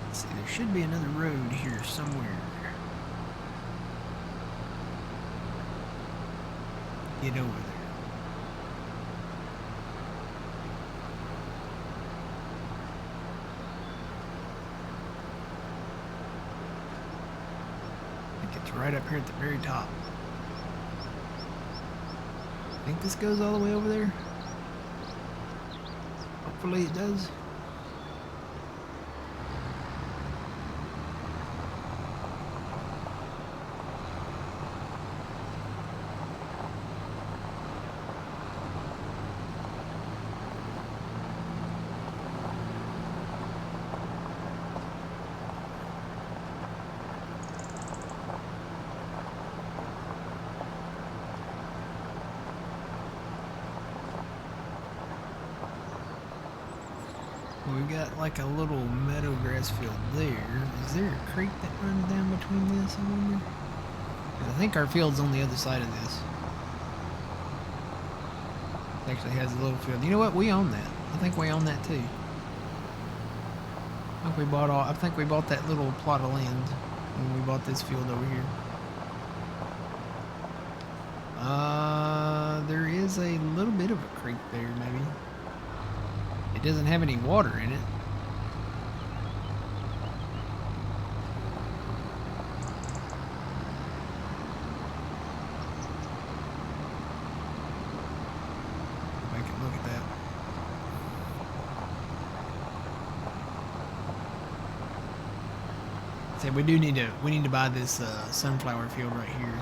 Speaker 1: let's see, there should be another road here somewhere. Get over there. I think it's right up here at the very top. I think this goes all the way over there. Hopefully it does. We've got like a little meadow grass field there. Is there a creek that runs down between this, I wonder? I think our field's on the other side of this. It actually has a little field. You know what? We own that. I think we own that too. I think we bought that little plot of land when we bought this field over here. There is a little bit of a creek there, maybe. It doesn't have any water in it. I can look at that. So we need to buy this sunflower field right here.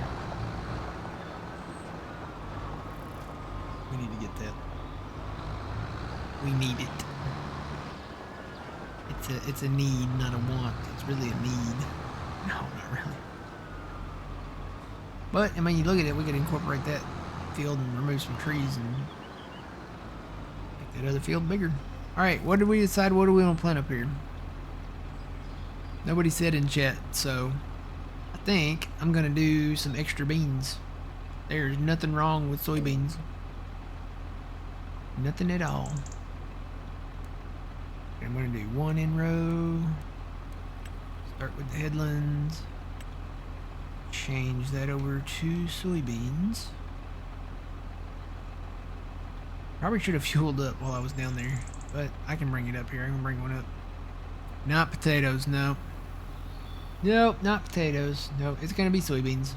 Speaker 1: We need to get that. We need it. It's a need, not a want. It's really a need. No, not really. But I mean, you look at it. We could incorporate that field and remove some trees and make that other field bigger. All right, what did we decide? What do we want to plant up here? Nobody said in chat, so I think I'm gonna do some extra beans. There's nothing wrong with soybeans. Nothing at all. I'm gonna do one in row. Start with the headlands. Change that over to soybeans. Probably should have fueled up while I was down there, but I can bring it up here. I can bring one up. Not potatoes, no. Nope, not potatoes. No, it's gonna be soybeans.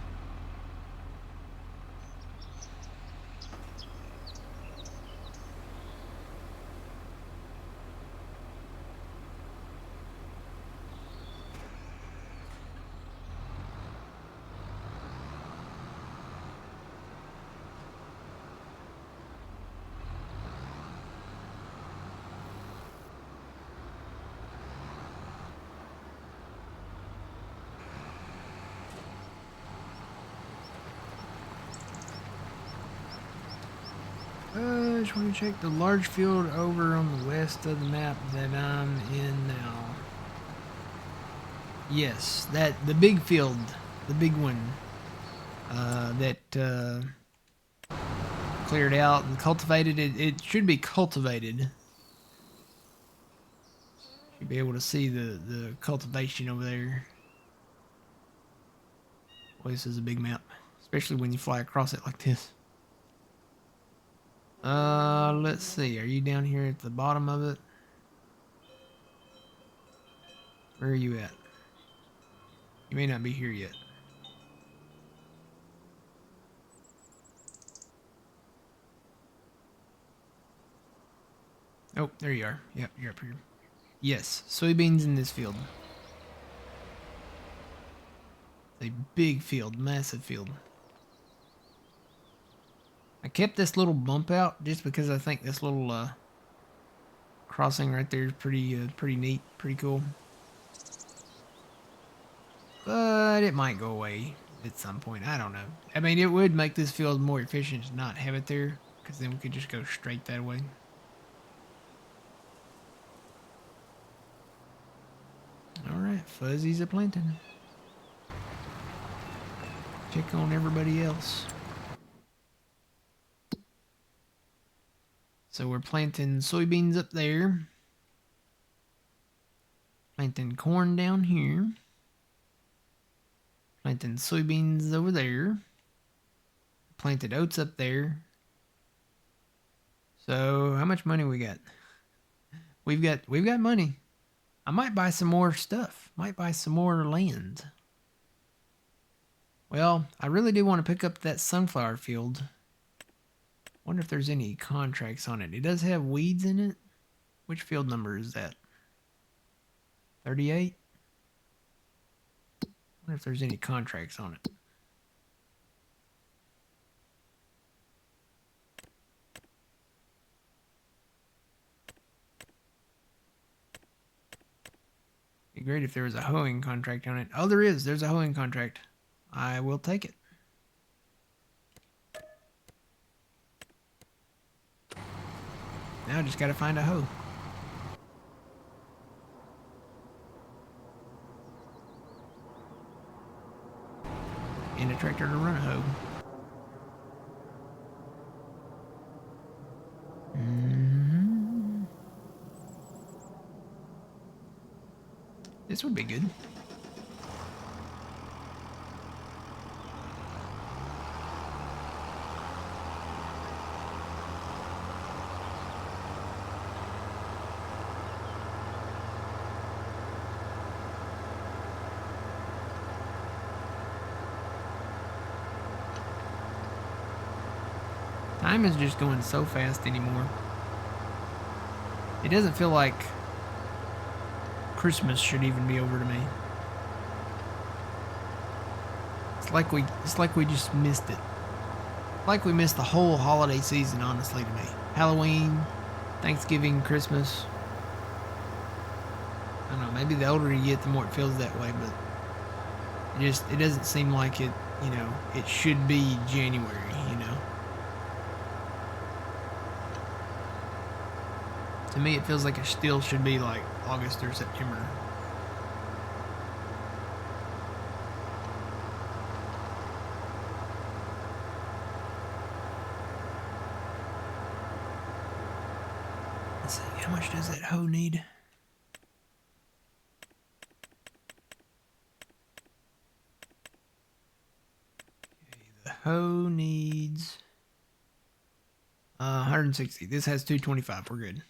Speaker 1: I just want to check the large field over on the west of the map that I'm in now. Yes, the big field, the big one that cleared out and cultivated. It should be cultivated. Should be able to see the cultivation over there. Boy, this is a big map, especially when you fly across it like this. Let's see. Are you down here at the bottom of it? Where are you at? You may not be here yet. Oh, there you are. Yep, you're up here. Yes, soybeans in this field. A big field, massive field. I kept this little bump out just because I think this little crossing right there is pretty neat, pretty cool. But it might go away at some point. I don't know. I mean, it would make this field more efficient to not have it there, because then we could just go straight that way. Alright, Fuzzy's a planting. Check on everybody else. So we're planting soybeans up there. Planting corn down here. Planting soybeans over there. Planted oats up there. So how much money we got? We've got money. I might buy some more stuff. Might buy some more land. Well, I really do want to pick up that sunflower field. Wonder if there's any contracts on it. It does have weeds in it. Which field number is that? 38? Wonder if there's any contracts on it. Be great if there was a hoeing contract on it. Oh, there is. There's a hoeing contract. I will take it. Now I just gotta find a hoe. And a tractor to run a hoe. This would be good. Time is just going so fast anymore. It doesn't feel like Christmas should even be over to me. It's like we just missed it. Like we missed the whole holiday season, honestly, to me. Halloween, Thanksgiving, Christmas. I don't know, maybe the older you get, the more it feels that way, but it doesn't seem like it, you know, it should be January, you know. To me, it feels like it still should be like August or September. Let's see, how much does that hoe need? Okay, the hoe needs 160. This has 225. We're good.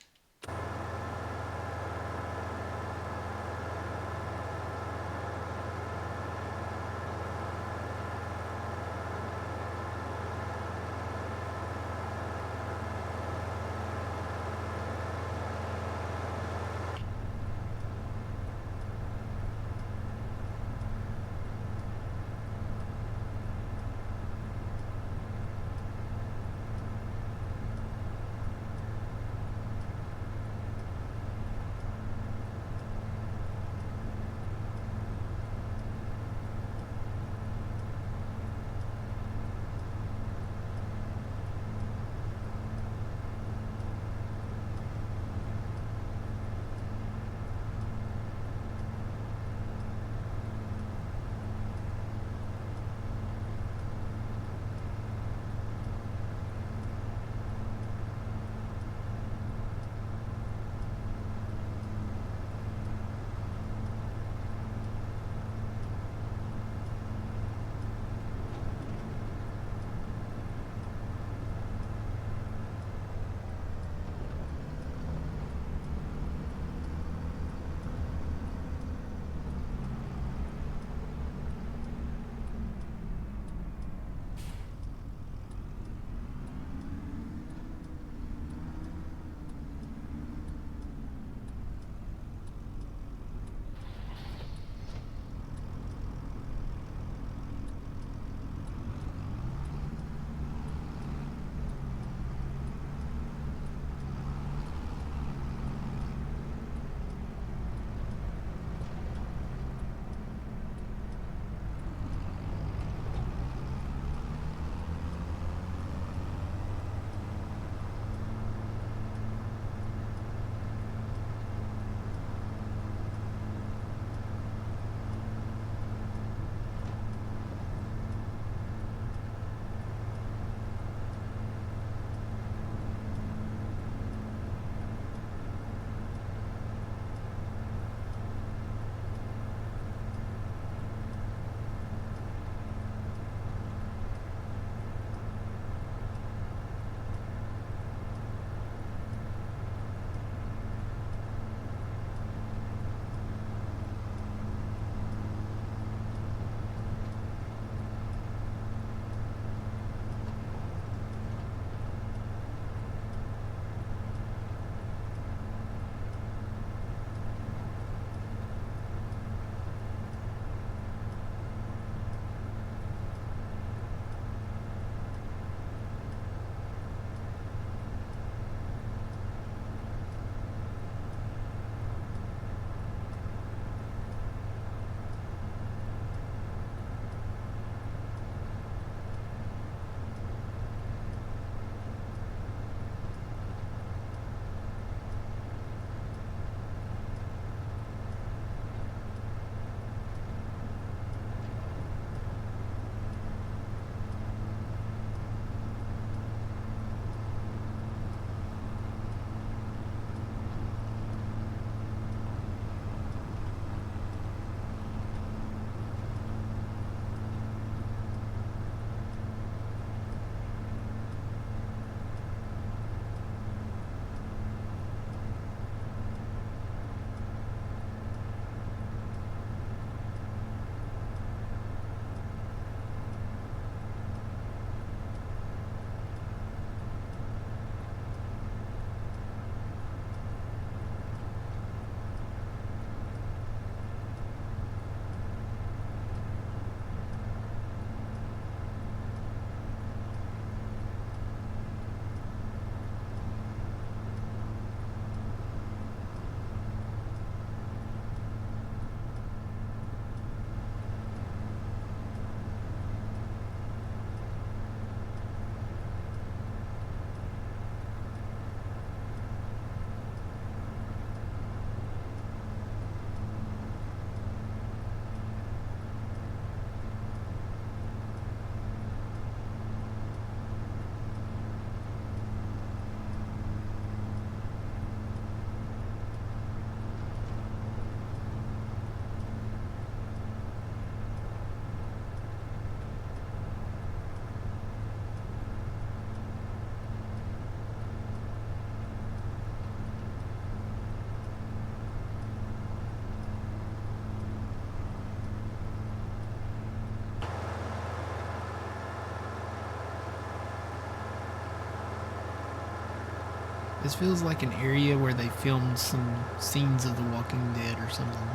Speaker 1: This feels like an area where they filmed some scenes of The Walking Dead or something.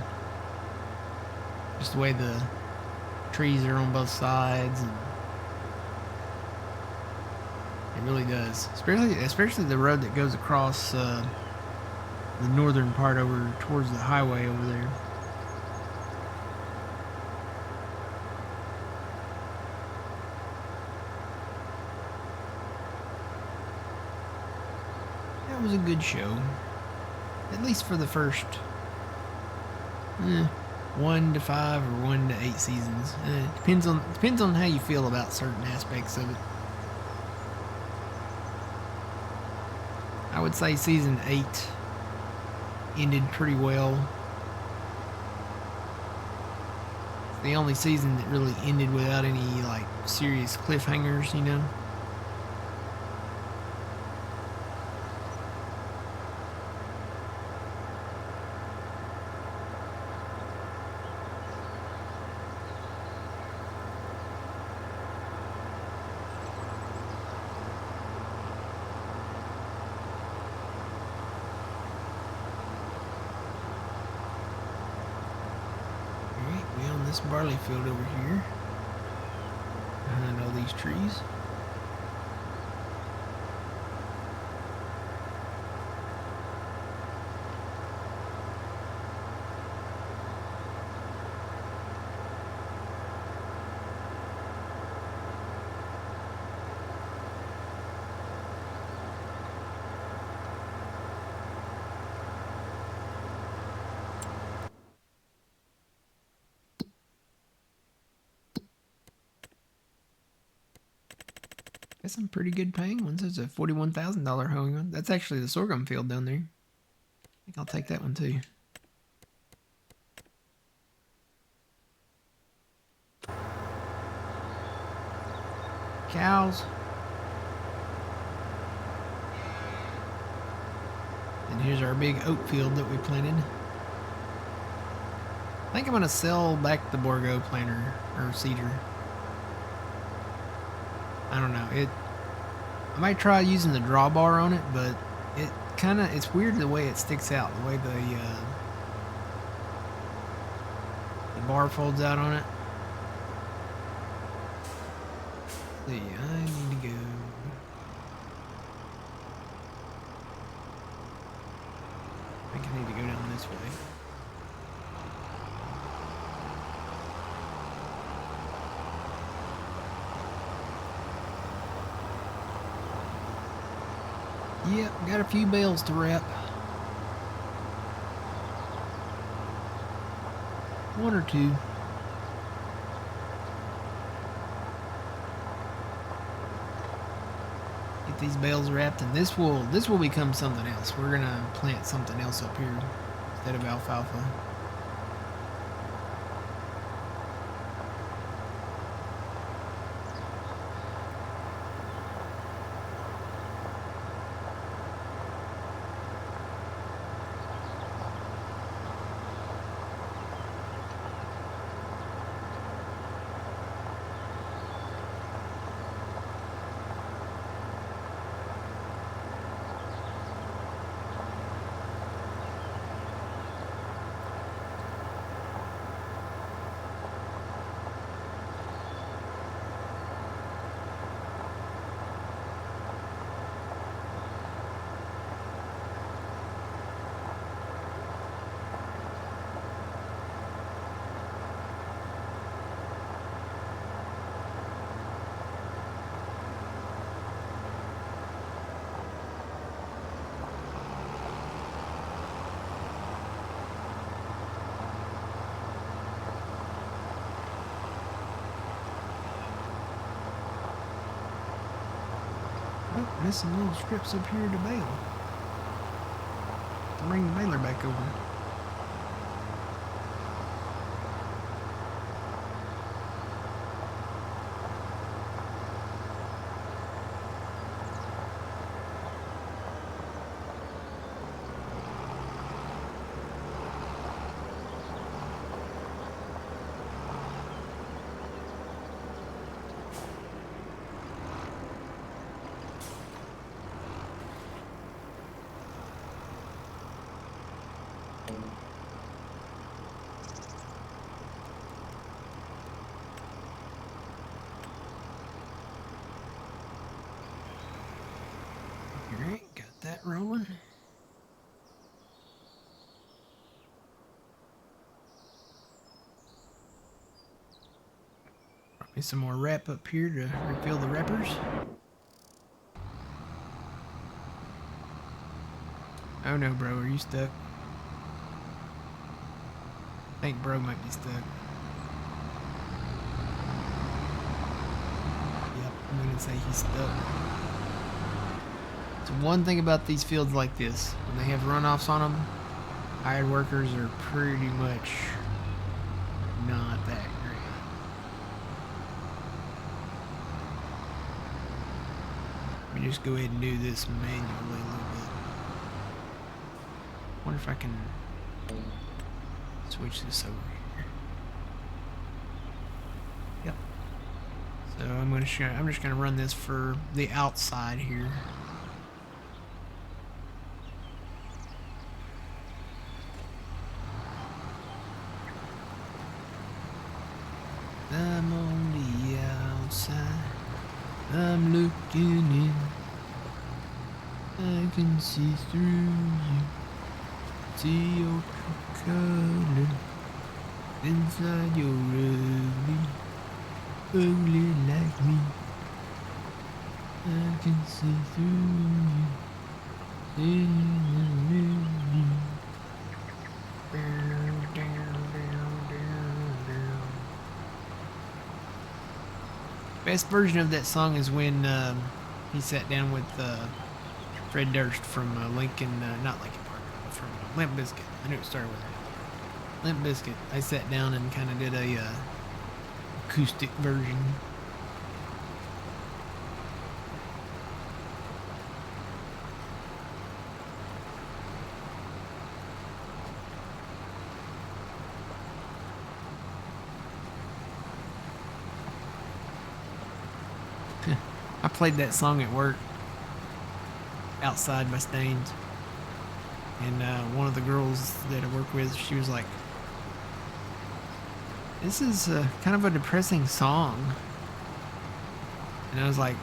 Speaker 1: Just the way the trees are on both sides, and it really does. Especially the road that goes across the northern part over towards the highway over there. That was a good show. At least for the first 1 to 5 or 1 to 8 seasons. Depends on how you feel about certain aspects of it. I would say season 8 ended pretty well. It's the only season that really ended without any like serious cliffhangers, you know. We own this barley field over here, behind all these trees. That's some pretty good paying ones. There's a $41,000 hoeing one. That's actually the sorghum field down there. I think I'll take that one too. Cows. And here's our big oat field that we planted. I think I'm going to sell back the Borgo planter, or cedar. I don't know. I might try using the drawbar on it, but it's weird the way it sticks out, the way the bar folds out on it. See, I need to go. I think I need to go down this way. Yep, got a few bales to wrap. 1 or 2. Get these bales wrapped, and this will become something else. We're gonna plant something else up here instead of alfalfa. Oh, there's some little strips up here to bale. To bring the baler back over. that rolling. Probably some more wrap up here to refill the wrappers. Oh no, bro, are you stuck? I think bro might be stuck. Yep, I'm gonna say he's stuck. So one thing about these fields like this, when they have runoffs on them, hired workers are pretty much not that great. Let me just go ahead and do this manually a little bit. Wonder if I can switch this over here. Yep. So I'm just gonna run this for the outside here. I'm on the outside. I'm looking in. I can see through you. See your true color inside your ugly like me. I can see through you. In the mirror. Best version of that song is when he sat down with Fred Durst from Lincoln, not Lincoln Park, from Limp Bizkit. I knew it started with that. Limp Bizkit. I sat down and kind of did a acoustic version. I played that song at work, outside by Staines, and one of the girls that I work with, she was like, "This is kind of a depressing song," and I was like,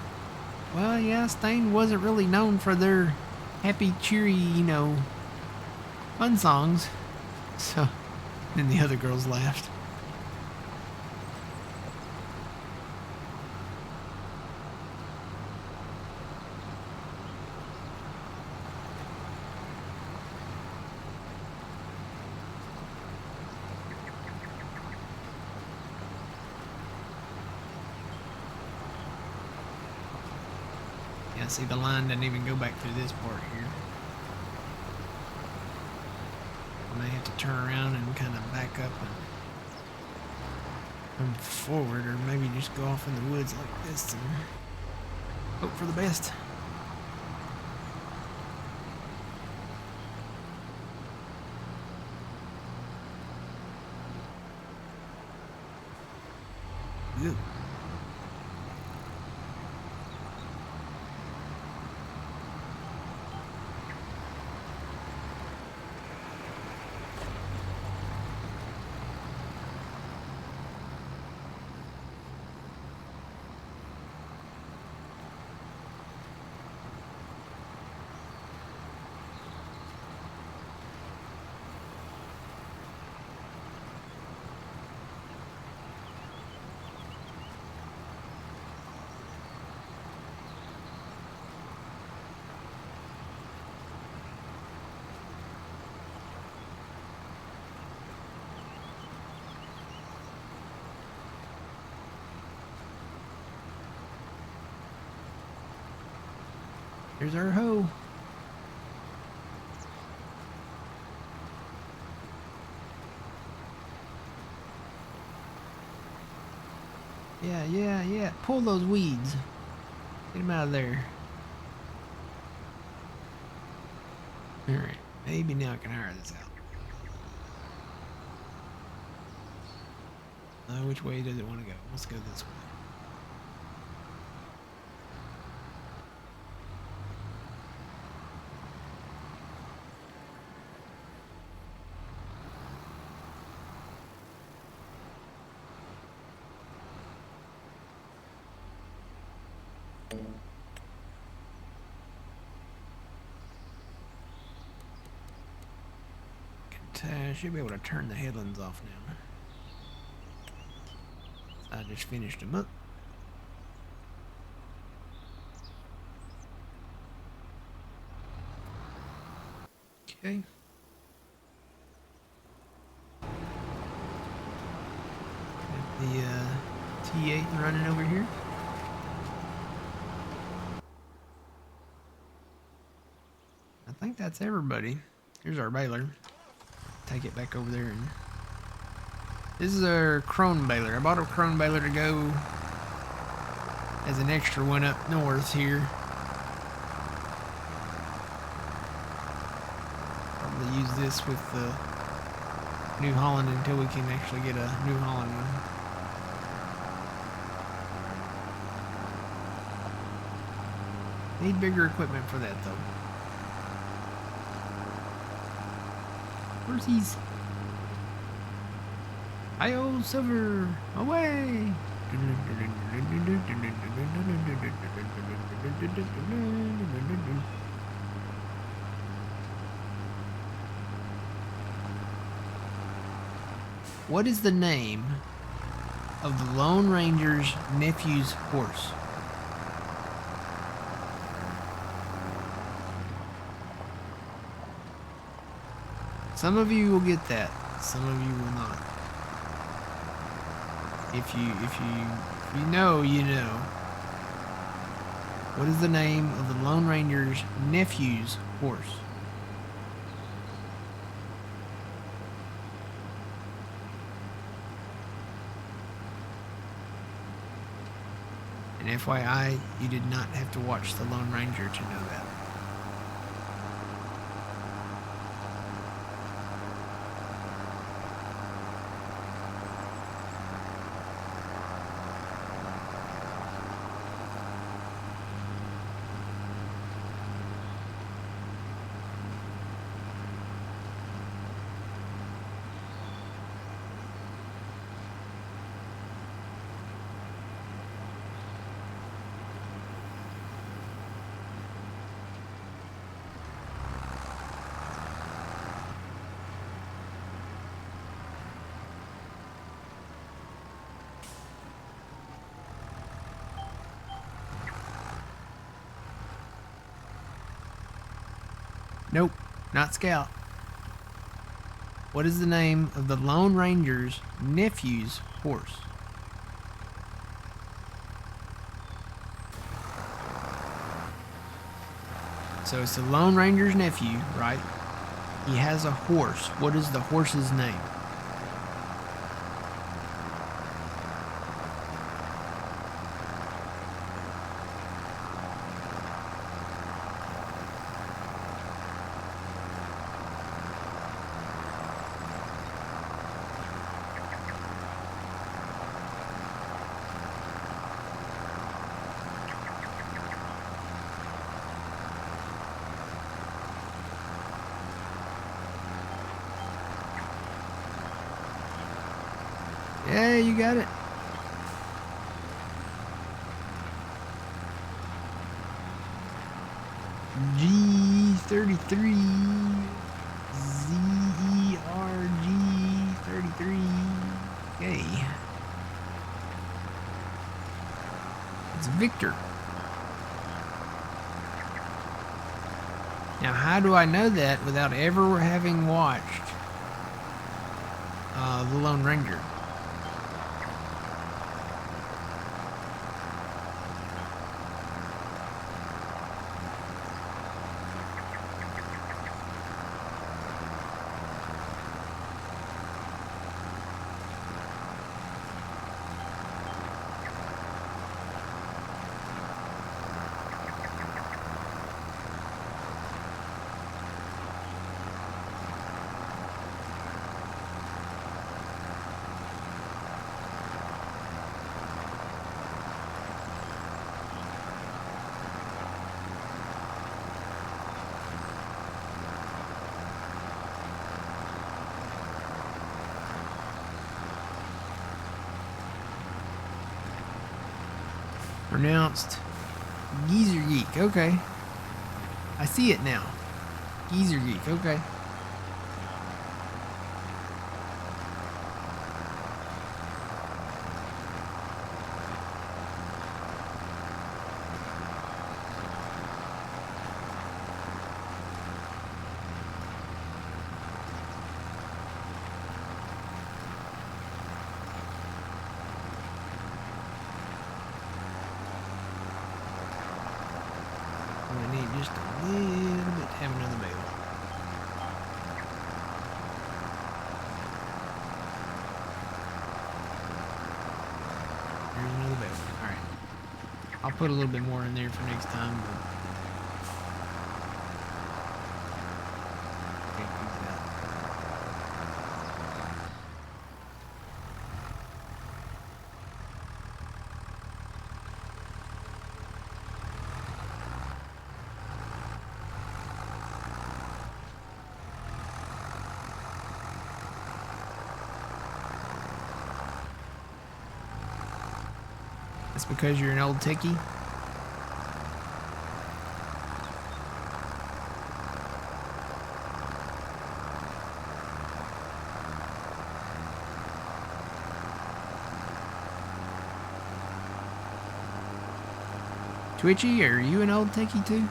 Speaker 1: "Well, yeah, Staines wasn't really known for their happy, cheery, fun songs." So, then the other girls laughed. Yeah, see, the line doesn't even go back through this part here. I may have to turn around and kind of back up and come forward, or maybe just go off in the woods like this and hope for the best. Ew. Here's our hoe. Yeah. Pull those weeds. Get them out of there. Alright, maybe now I can hire this out. Which way does it want to go? Let's go this way. should be able to turn the headlands off now. I just finished them up. Okay. Got the T8 running over here. I think that's everybody. Here's our baler. Take it back over there. And this is our crone baler. I bought a crone baler to go as an extra one up north here. Probably use this with the New Holland until we can actually get a New Holland one. Need bigger equipment for that though. Where's these? Hi-oh, silver, away! What is the name of the Lone Ranger's nephew's horse? Some of you will get that. Some of you will not. If you know, you know. What is the name of the Lone Ranger's nephew's horse? And FYI, you did not have to watch The Lone Ranger to know that. Nope, not Scout. What is the name of the Lone Ranger's nephew's horse? So it's the Lone Ranger's nephew, right? He has a horse. What is the horse's name? Yeah, you got it. G33 ZERG33. Okay. It's Victor. Now, how do I know that without ever having watched The Lone Ranger? Pronounced Geezer Geek. Okay. I see it now. Geezer Geek. Okay. We need just a little bit to have another bale. There's another bale. Alright. I'll put a little bit more in there for next time, but that's because you're an old techie. Twitchy, are you an old techie too?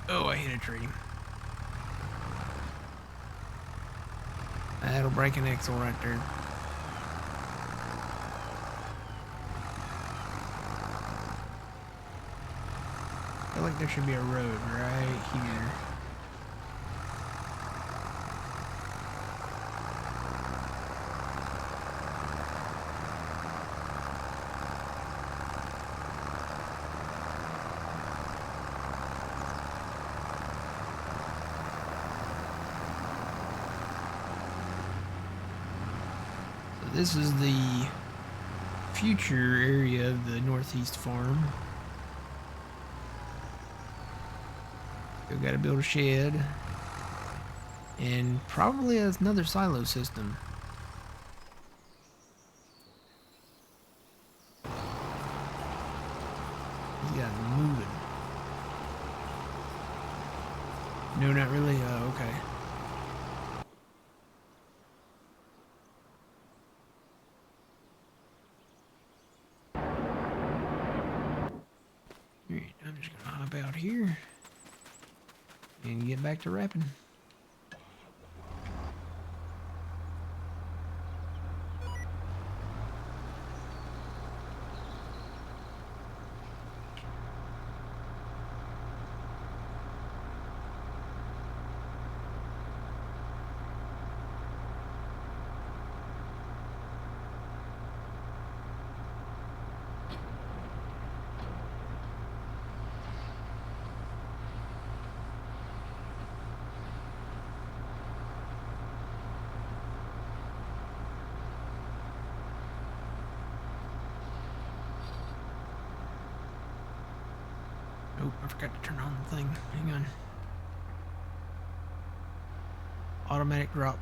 Speaker 1: Oh, I hit a tree. That'll break an axle right there. I feel like there should be a road right here. This is the future area of the northeast farm. We've got to build a shed and probably another silo system. He's got it moving. No, not really. Okay. I'm just gonna hop out here and get back to wrapping. Oh, I forgot to turn on the thing. Hang on. Automatic drop.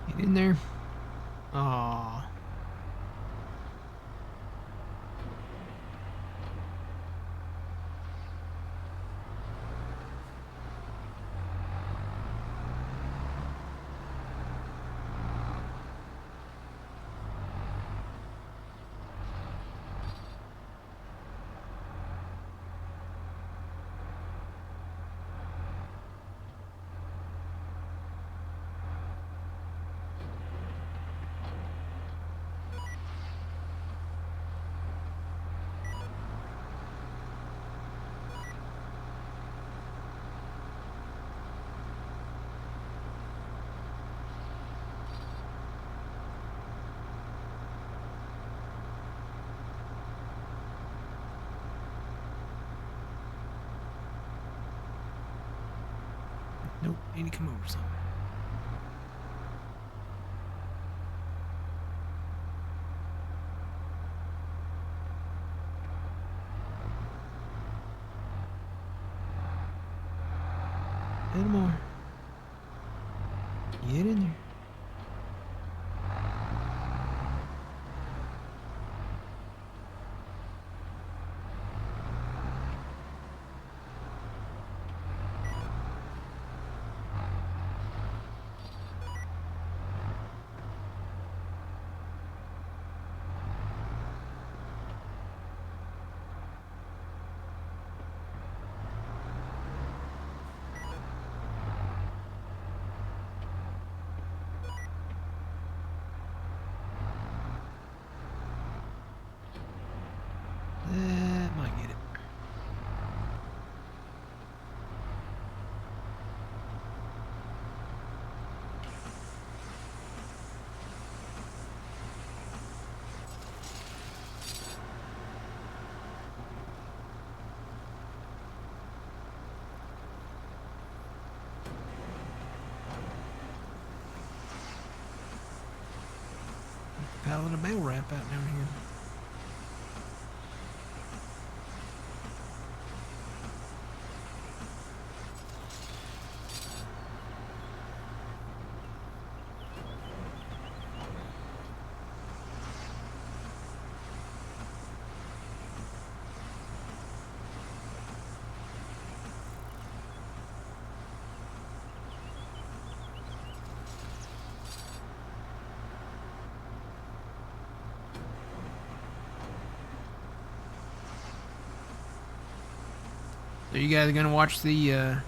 Speaker 1: Get in there. Aw. Nope, need to come over some. A little more. Get in there. That might get it. Pallet of bale wrap out down here. So you guys are gonna watch the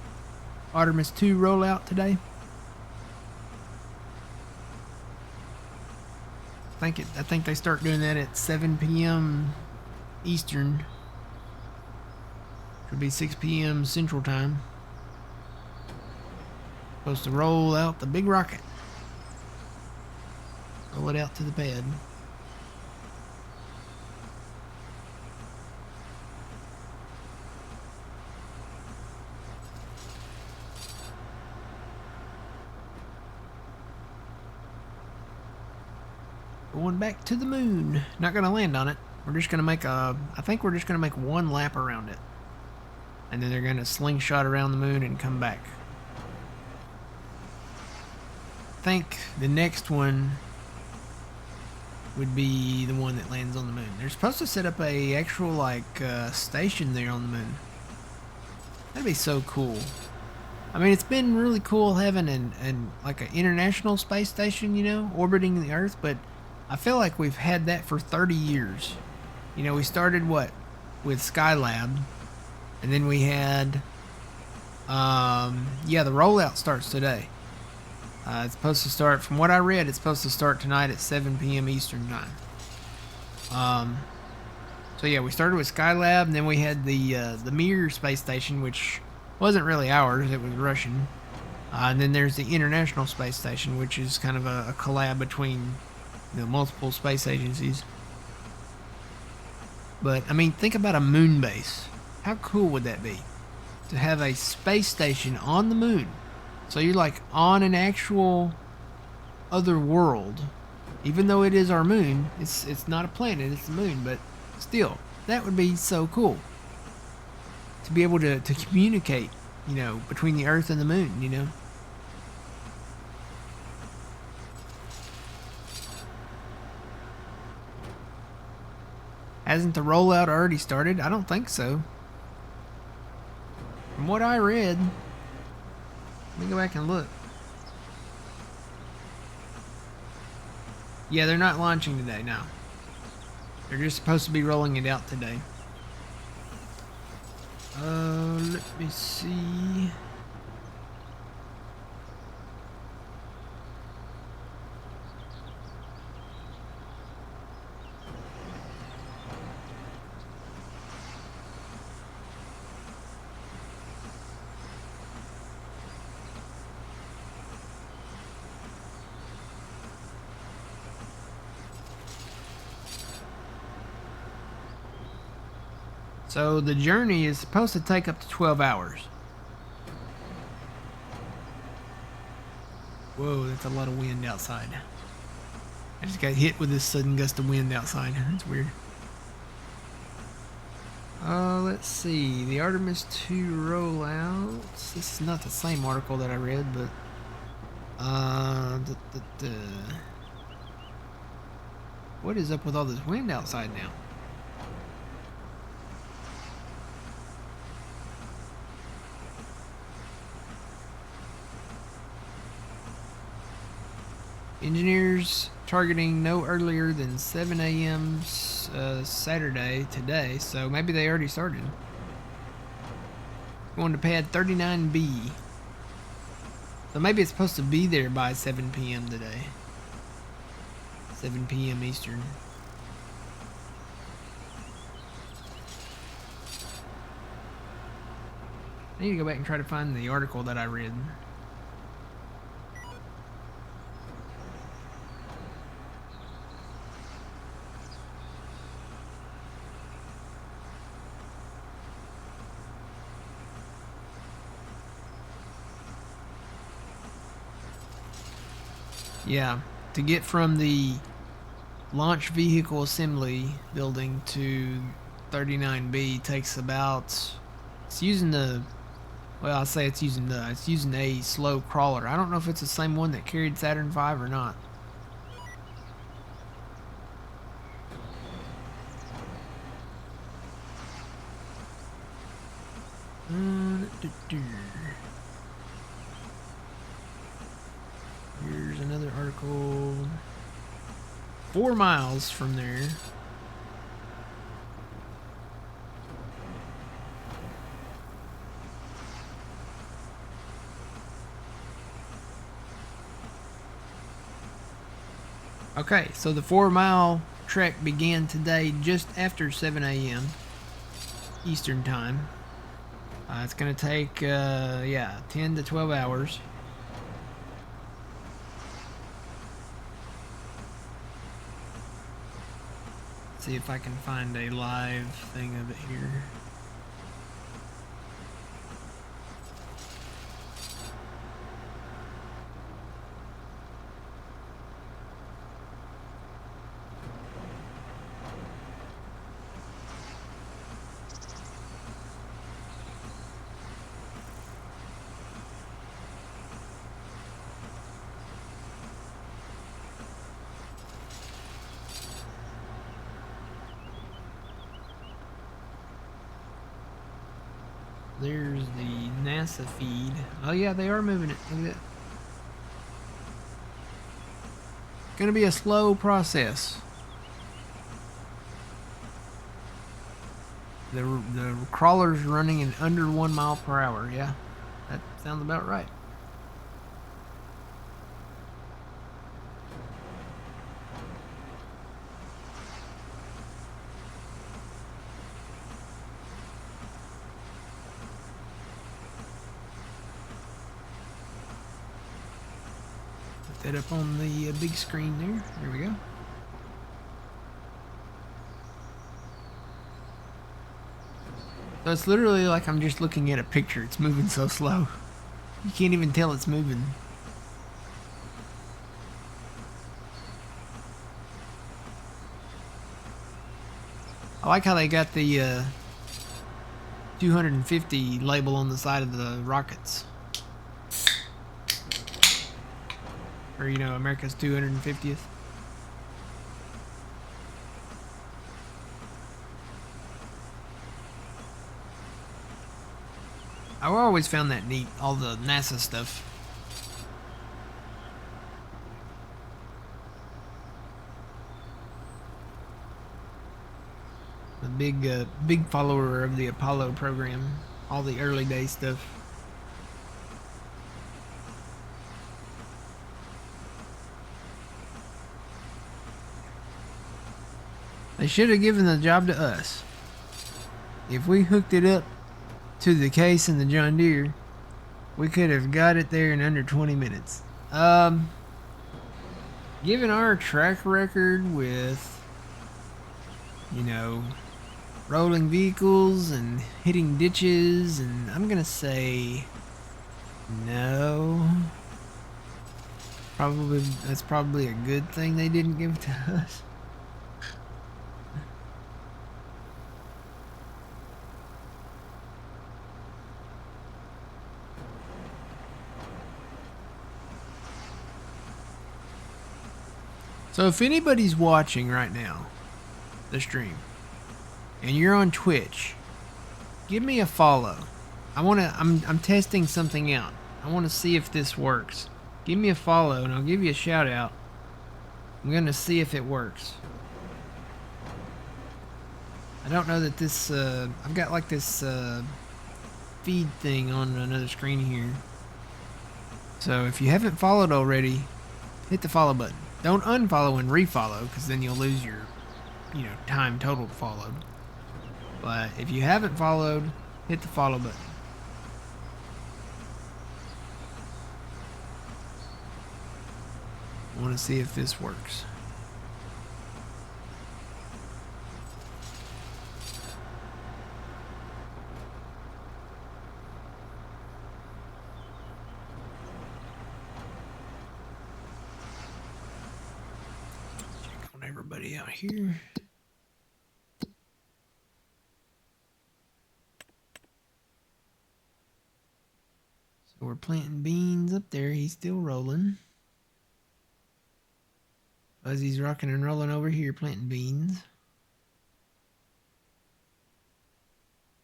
Speaker 1: Artemis 2 rollout today? I think they start doing that at 7 p.m. Eastern. Should be 6 p.m. Central Time. Supposed to roll out the big rocket. Roll it out to the pad. Going back to the moon. Not gonna land on it. We're just gonna make I think we're just gonna make one lap around it. And then they're gonna slingshot around the moon and come back. I think the next one would be the one that lands on the moon. They're supposed to set up a actual like station there on the moon. That'd be so cool. I mean, it's been really cool having an like an international space station, you know, orbiting the Earth, but I feel like we've had that for 30 years. You know, we started what with Skylab, and then we had yeah, the rollout starts today. It's supposed to start, from what I read, it's supposed to start tonight at 7 p.m. Eastern time. So yeah, we started with Skylab, and then we had the Mir space station, which wasn't really ours, it was Russian. And then there's the International Space Station, which is kind of a collab between multiple space agencies. But I mean, think about a moon base. How cool would that be to have a space station on the moon? So you're like on an actual other world, even though it is our moon. It's not a planet, it's the moon, but still, that would be so cool to be able to communicate, you know, between the Earth and the moon, you know. Hasn't the rollout already started? I don't think so. From what I read, let me go back and look. Yeah, they're not launching today, no. They're just supposed to be rolling it out today. Let me see. So the journey is supposed to take up to 12 hours. Whoa, that's a lot of wind outside. I just got hit with this sudden gust of wind outside. That's weird. Let's see. The Artemis 2 rollouts. This is not the same article that I read, but... What is up with all this wind outside now? Engineers targeting no earlier than 7 a.m. Saturday today, so maybe they already started. Going to pad 39B. So maybe it's supposed to be there by 7 p.m. today. 7 p.m. Eastern. I need to go back and try to find the article that I read. Yeah, to get from the launch vehicle assembly building to 39B takes about, it's using the, well, I'll say it's using a slow crawler. I don't know if it's the same one that carried Saturn V or not. Here's another article. 4 miles from there. Okay, so the 4-mile trek began today just after 7 a.m. Eastern time. It's going to take, 10 to 12 hours. See if I can find a live thing of it here. There's the NASA feed. Oh yeah, they are moving it. Look at that. Gonna be a slow process. The crawler's running in under 1 mile per hour. Yeah, that sounds about right. That up on the big screen there. There we go. So it's literally like I'm just looking at a picture. It's moving so slow. You can't even tell it's moving. I like how they got the 250 label on the side of the rockets. Or, you know, America's 250th. I always found that neat, all the NASA stuff. A big follower of the Apollo program, all the early day stuff. They should have given the job to us. If we hooked it up to the case in the John Deere, we could have got it there in under 20 minutes. Given our track record with, you know, rolling vehicles and hitting ditches, and I'm gonna say no. That's probably a good thing they didn't give it to us. So if anybody's watching right now, the stream, and you're on Twitch, give me a follow. I'm testing something out. I want to see if this works. Give me a follow and I'll give you a shout out. I'm going to see if it works. I don't know that this, I've got like this feed thing on another screen here. So if you haven't followed already, hit the follow button. Don't unfollow and refollow, because then you'll lose your, time total followed. But if you haven't followed, hit the follow button. I want to see if this works. Check on everybody out here. So we're planting beans up there. He's still rolling. Fuzzy's rocking and rolling over here planting beans.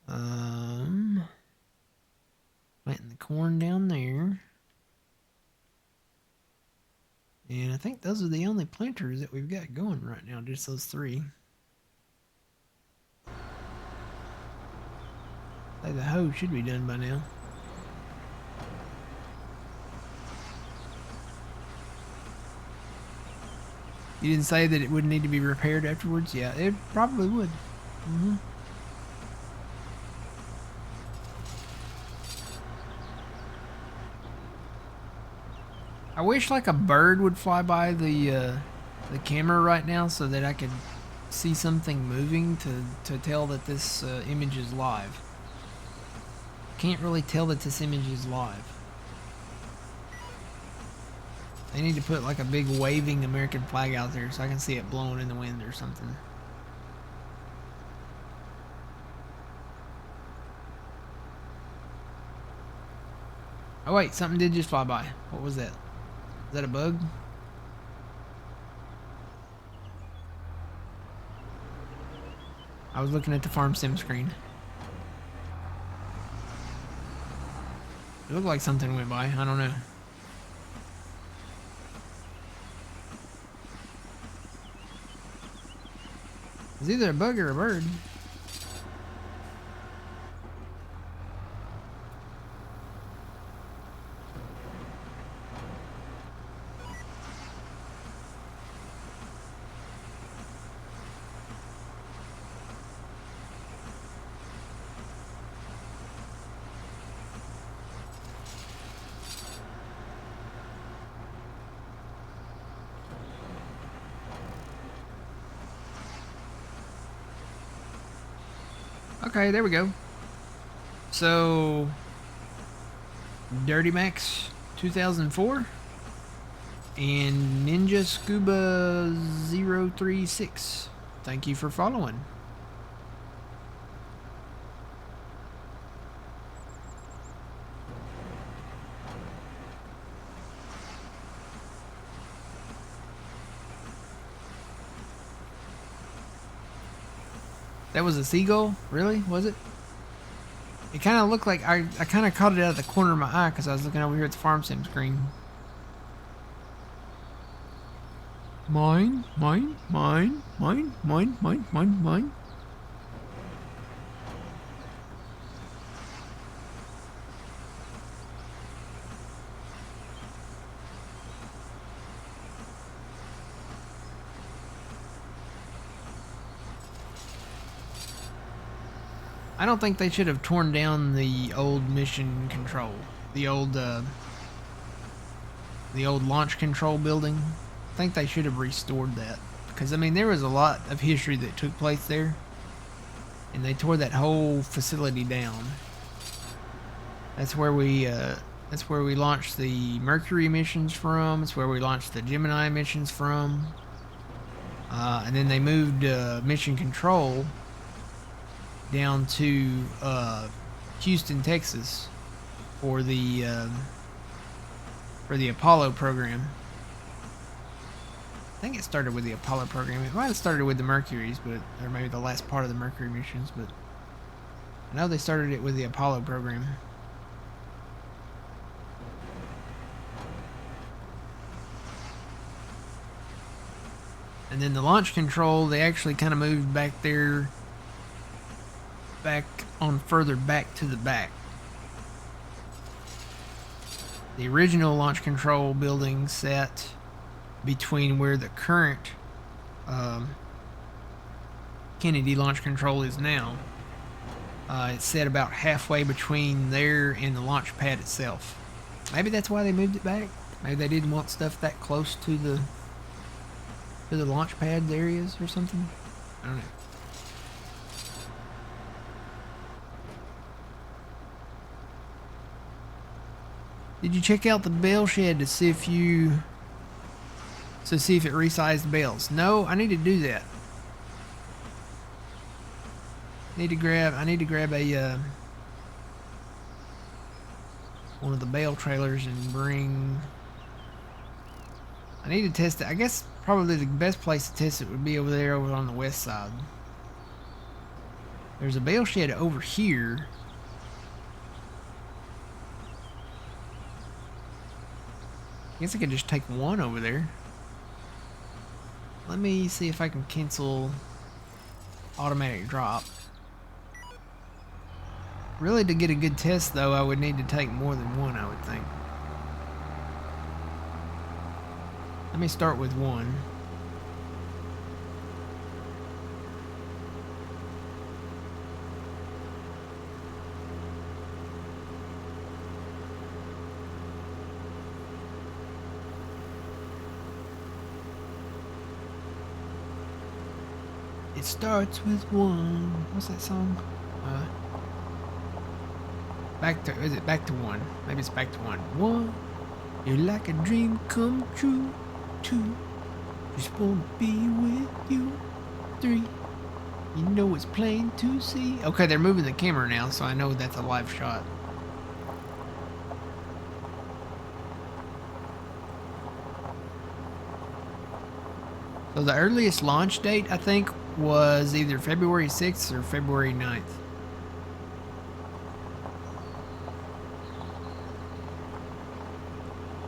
Speaker 1: Planting the corn down there. And I think those are the only planters that we've got going right now, just those three. The hoe should be done by now. You didn't say that it wouldn't need to be repaired afterwards? Yeah, it probably would. I wish like a bird would fly by the camera right now so that I could see something moving to tell that this image is live. Can't really tell that this image is live. They need to put like a big waving American flag out there so I can see it blowing in the wind or something. Oh wait, something did just fly by. What was that? Is that a bug? I was looking at the farm sim screen. It looked like something went by. I don't know. It's either a bug or a bird. Okay, there we go. So, Dirty Max 2004 and Ninja Scuba 036. Thank you for following. That was a seagull? Really? Was it? It kind of looked like I kind of caught it out of the corner of my eye because I was looking over here at the farm sim screen. Mine. I don't think they should have torn down the old mission control, the old launch control building. I think they should have restored that because I mean there was a lot of history that took place there, and they tore that whole facility down. That's where we launched the Mercury missions from. It's where we launched the Gemini missions from, and then they moved mission control down to Houston, Texas, for the Apollo program. I think it started with the Apollo program. It might have started with the Mercuries, or maybe the last part of the Mercury missions, but I know they started it with the Apollo program. And then the launch control, they actually kind of moved back there, further back to the back. The original launch control building sat between where the current Kennedy launch control is now. It's set about halfway between there and the launch pad itself. Maybe that's why they moved it back. Maybe they didn't want stuff that close to the launch pad areas or something. I don't know. Did you check out the bale shed to see if it resized the bales? No, I need to do that. I need to grab a one of the bale trailers and bring. I need to test it. I guess probably the best place to test it would be over on the west side. There's a bale shed over here. I guess I could just take one over there. Let me see if I can cancel automatic drop. Really, to get a good test, though, I would need to take more than one, I would think. Let me start with one. It starts with one. What's that song? Is it back to one? Maybe it's back to one. One, you're like a dream come true. Two, just wanna be with you. Three, you know it's plain to see. Okay, they're moving the camera now, so I know that's a live shot. So the earliest launch date, I think, was either February 6th or February 9th.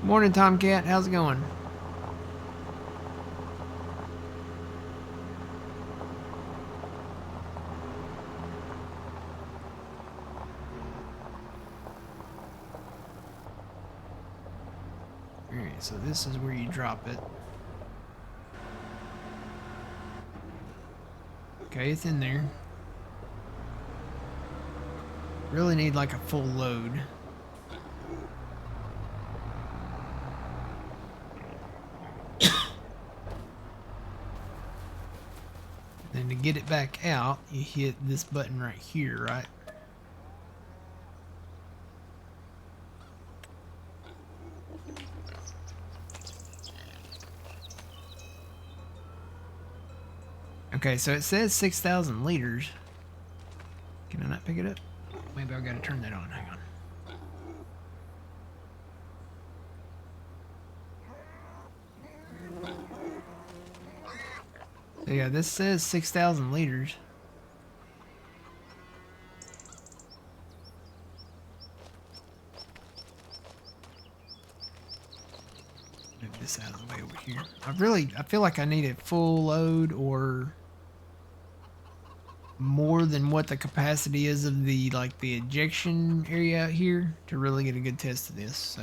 Speaker 1: Morning, Tomcat. How's it going? Alright, so this is where you drop it. Okay, it's in there. Really need like a full load. Then to get it back out, you hit this button right here, right? Okay, so it says 6,000 liters. Can I not pick it up? Maybe I've got to turn that on. Hang on. So yeah, this says 6,000 liters. this out of the way over here. I feel like I need a full load or more than what the capacity is of the ejection area out here to really get a good test of this. So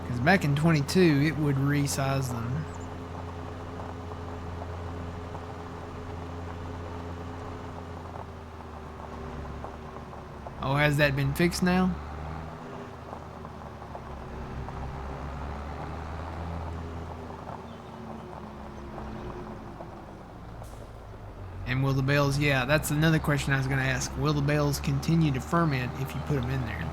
Speaker 1: because back in 22 it would resize them. Oh, has that been fixed now? And will the bales, yeah, that's another question I was going to ask. Will the bales continue to ferment if you put them in there?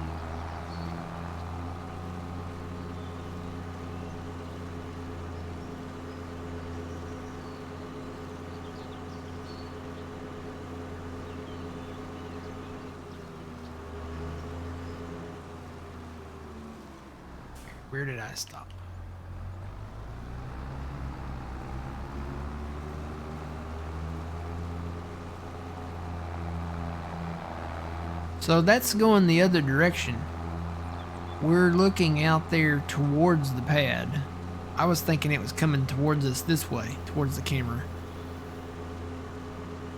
Speaker 1: Where did I stop? So that's going the other direction. We're looking out there towards the pad. I was thinking it was coming towards us this way, towards the camera.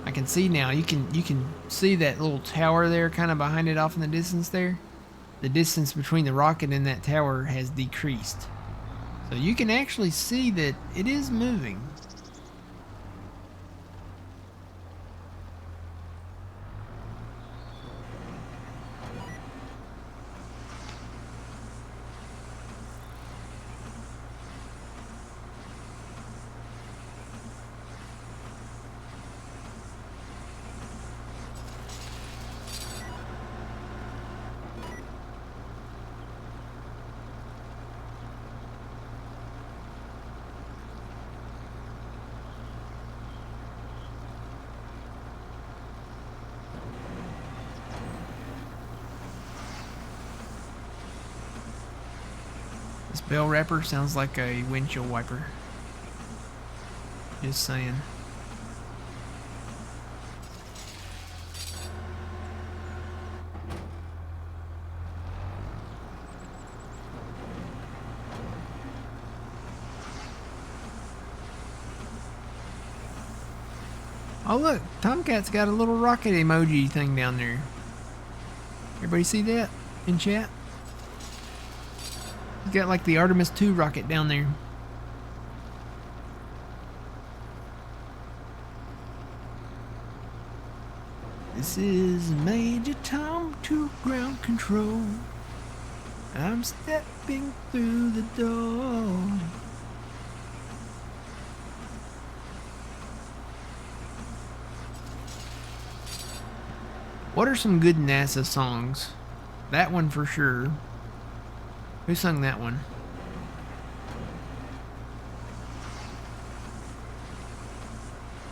Speaker 1: I can see now. You can see that little tower there kind of behind it off in the distance there. The distance between the rocket and that tower has decreased. So you can actually see that it is moving. This bell wrapper sounds like a windshield wiper. Just saying. Oh look, Tomcat's got a little rocket emoji thing down there. Everybody see that in chat? He's got like the Artemis 2 rocket down there. This is Major Tom to ground control. I'm stepping through the door. What are some good NASA songs? That one for sure. Who sung that one?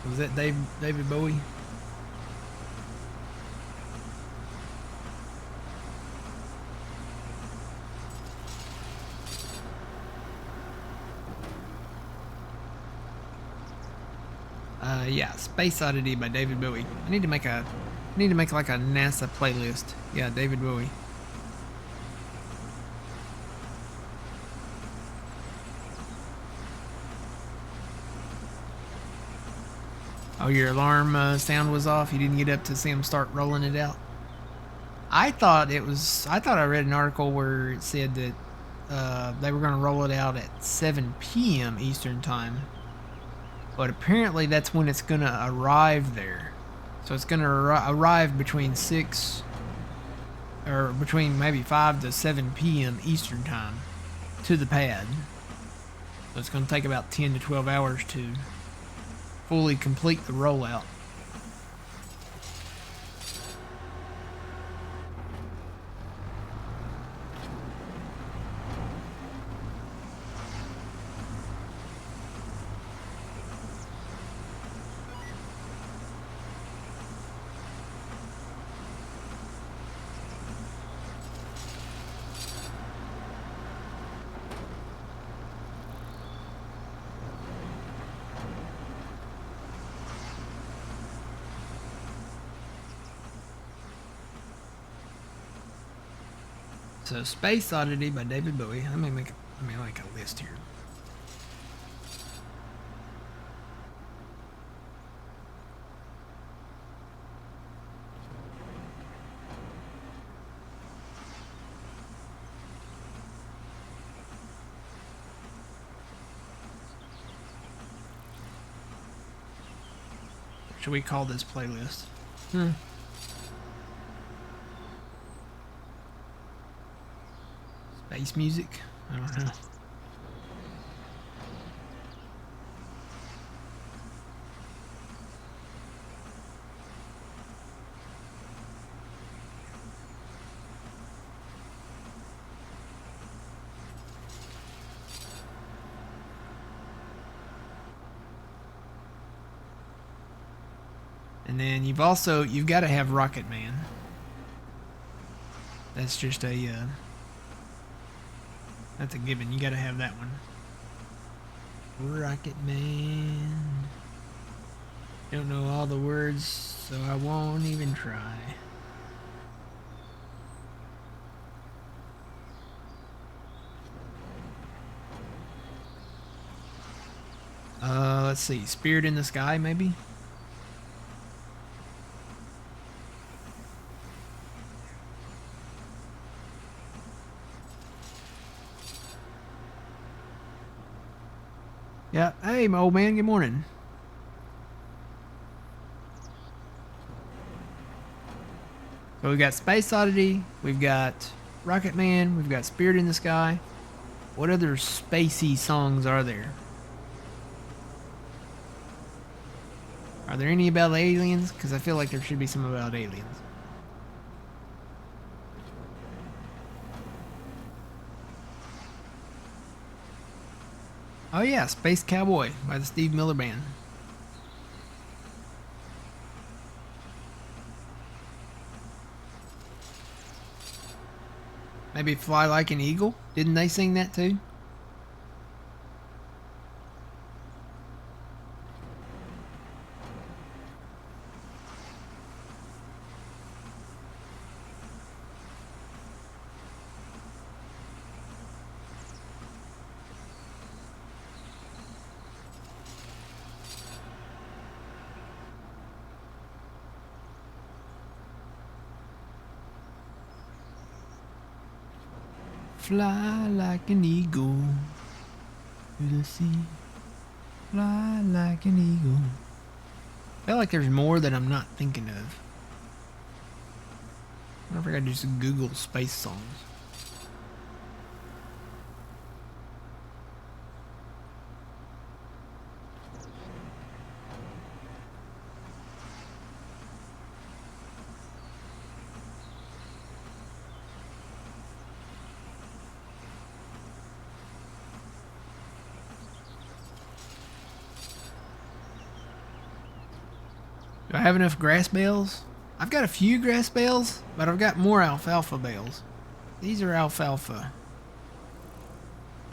Speaker 1: Was that David Bowie? Yeah, Space Oddity by David Bowie. I need to make like a NASA playlist. Yeah, David Bowie. Oh, your alarm sound was off. You didn't get up to see them start rolling it out. I thought I read an article where it said that they were going to roll it out at 7 p.m. Eastern time. But apparently that's when it's going to arrive there. So it's going to arrive between 6 or between maybe 5 to 7 p.m. Eastern time to the pad. So it's going to take about 10 to 12 hours to fully complete the rollout. So Space Oddity by David Bowie. Let me make a list here. What should we call this playlist? Space music? I don't know. And then you've got to have Rocket Man. That's just that's a given. You got to have that one. Rocket Man. Don't know all the words, so I won't even try. Let's see. Spirit in the Sky, maybe? Yeah. Hey, my old man. Good morning. So we've got Space Oddity. We've got Rocket Man. We've got Spirit in the Sky. What other spacey songs are there? Are there any about aliens? Because I feel like there should be some about aliens. Oh yeah, Space Cowboy by the Steve Miller Band. Maybe Fly Like an Eagle? Didn't they sing that too? Fly like an eagle to the sea. Fly like an eagle. I feel like there's more that I'm not thinking of. I wonder if I gotta do some Google space songs. Do I have enough grass bales? I've got a few grass bales, but I've got more alfalfa bales. These are alfalfa.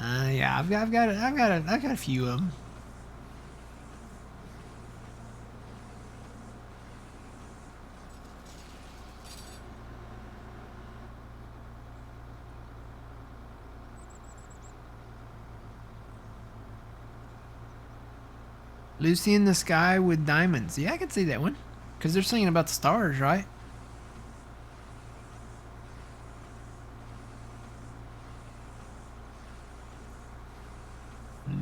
Speaker 1: Yeah, I've got a few of them. Lucy in the Sky with Diamonds. Yeah, I can see that one. Because they're singing about the stars, right?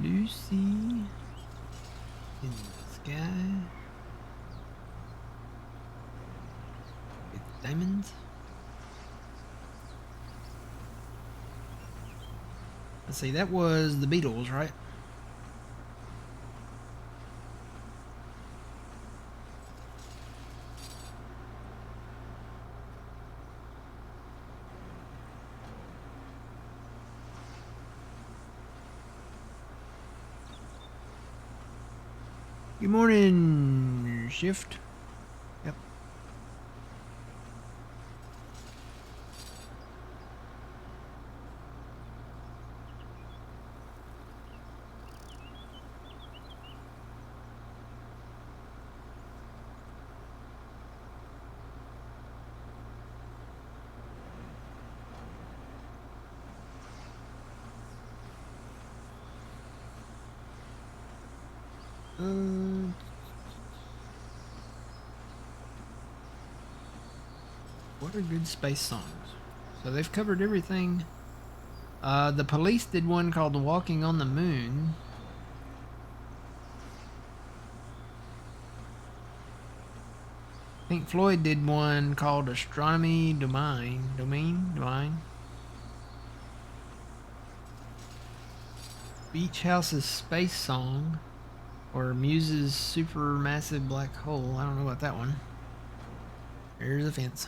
Speaker 1: Lucy in the Sky with Diamonds. Let's see, that was the Beatles, right? Good morning, Shift. Yep. Uh, what are good space songs? So they've covered everything. The Police did one called Walking on the Moon. Pink Floyd did one called Astronomy Domain. Beach House's Space Song. Or Muse's Supermassive Black Hole. I don't know about that one. There's the fence.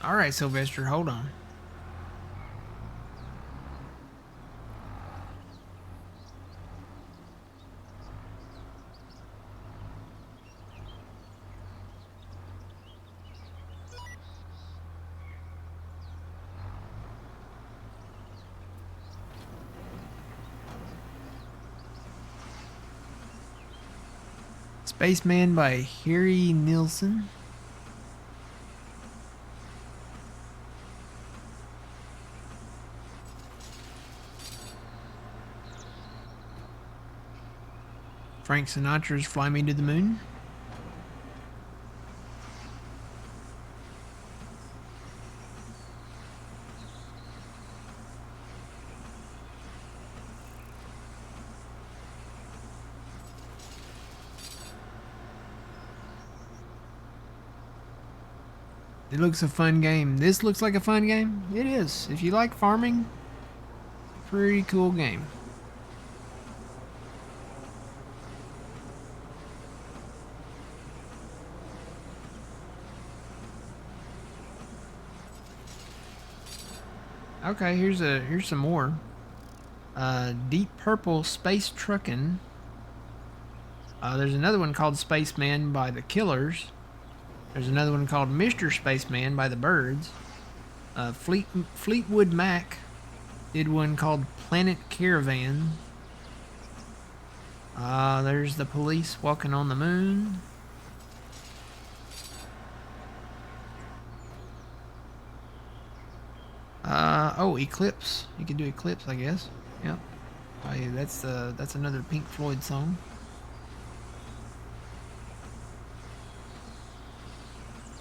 Speaker 1: Alright, Sylvester, hold on. Spaceman by Harry Nilsson. Frank Sinatra's Fly Me to the Moon. It looks a fun game. This looks like a fun game. It is. If you like farming, pretty cool game. Okay, here's some more. Deep Purple Space Truckin'. There's another one called Spaceman by the Killers. There's another one called Mr. Spaceman by the Birds. Fleetwood Mac did one called Planet Caravan. There's the Police Walking on the Moon. Oh, Eclipse. You can do Eclipse, I guess. Yep. Oh, yeah, that's another Pink Floyd song.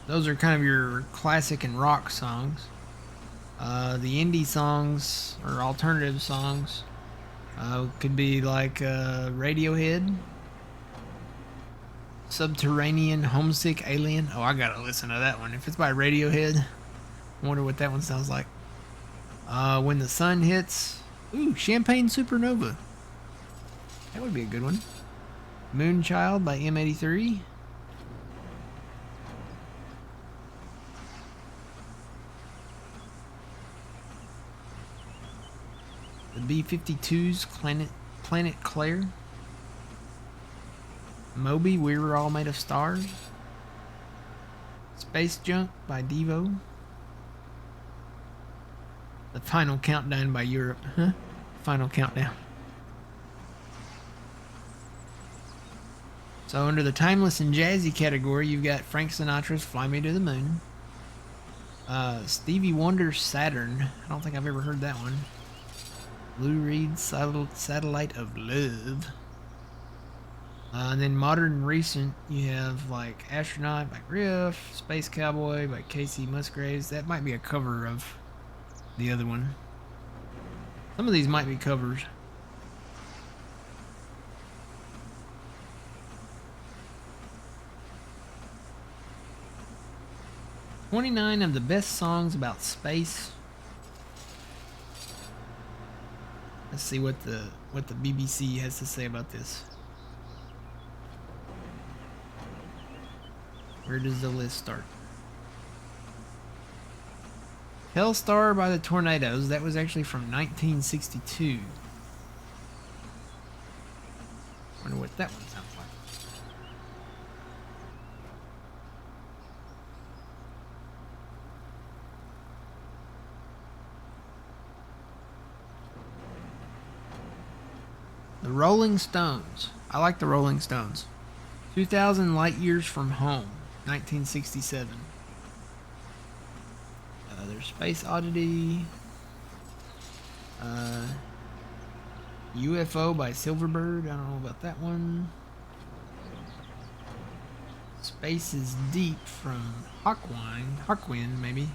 Speaker 1: Those are kind of your classic and rock songs. The indie songs or alternative songs could be like Radiohead, Subterranean, Homesick Alien. Oh, I gotta listen to that one. If it's by Radiohead, I wonder what that one sounds like. When the Sun Hits. Ooh, Champagne Supernova. That would be a good one. Moonchild by M83. The B-52's Planet Claire. Moby, We Were All Made of Stars. Space Junk by Devo. The Final Countdown by Europe. Huh? Final Countdown. So under the timeless and jazzy category, you've got Frank Sinatra's Fly Me to the Moon. Stevie Wonder's Saturn. I don't think I've ever heard that one. Lou Reed's Satellite of Love. And then modern and recent, you have like Astronaut by Griff, Space Cowboy by Casey Musgraves. That might be a cover of the other one. Some of these might be covers. "29 of the best songs about space." Let's see what the BBC has to say about this. Where does the list start? Hellstar by the Tornadoes. That was actually from 1962. Wonder what that one sounds like. The Rolling Stones. I like the Rolling Stones. 2,000 Light Years from Home. 1967. There's Space Oddity. UFO by Silverbird. I don't know about that one. Space is Deep from Hawkwind, maybe.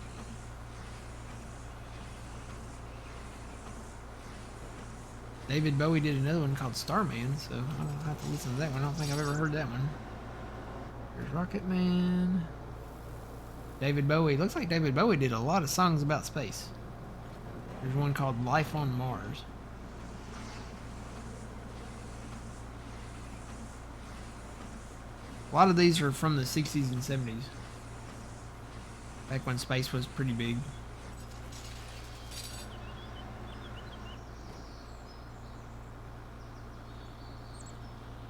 Speaker 1: David Bowie did another one called Starman, so I'll have to listen to that one. I don't think I've ever heard that one. There's Rocket Man. David Bowie. Looks like David Bowie did a lot of songs about space. There's one called Life on Mars. A lot of these are from the 60s and 70s. Back when space was pretty big.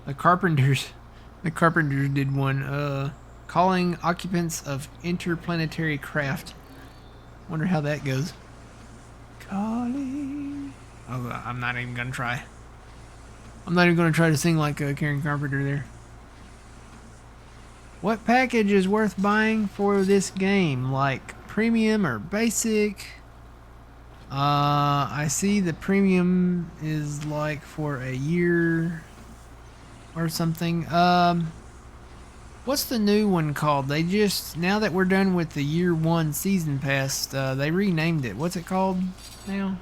Speaker 1: The Carpenters did one, calling occupants of interplanetary craft. Wonder how that goes. Calling. Oh, I'm not even gonna try. I'm not even gonna try to sing like Karen Carpenter there. What package is worth buying for this game? Like premium or basic? I see the premium is like for a year or something. What's the new one called? They just, now that we're done with the year 1 season pass, they renamed it. What's it called now?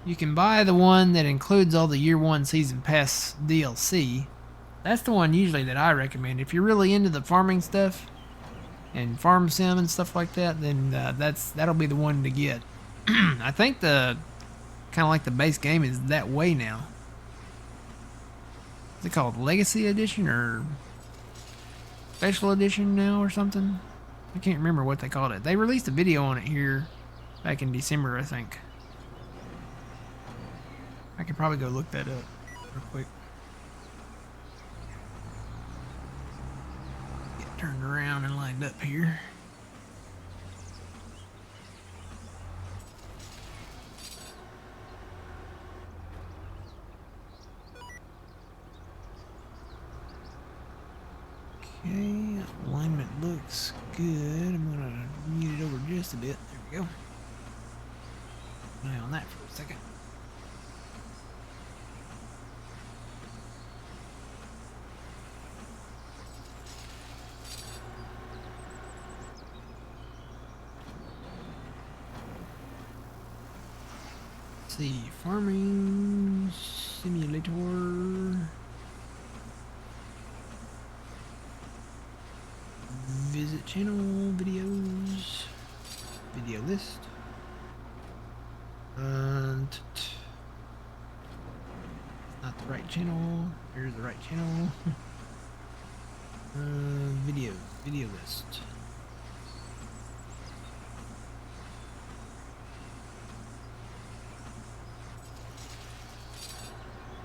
Speaker 1: You can buy the one that includes all the year 1 season pass DLC. That's the one usually that I recommend. If you're really into the farming stuff and farm sim and stuff like that, then that'll be the one to get. I think the kind of like the base game is that way now. Is it called Legacy Edition or Special Edition now or something? I can't remember what they called it. They released a video on it here back in December, I think. I could probably go look that up real quick. Get turned around and lined up here. Okay, alignment looks good. I'm gonna mute it over just a bit. There we go. Eye on that for a second. Let's see, farming simulator. Visit channel, videos, video list. Not the right channel. Here's the right channel. Video list.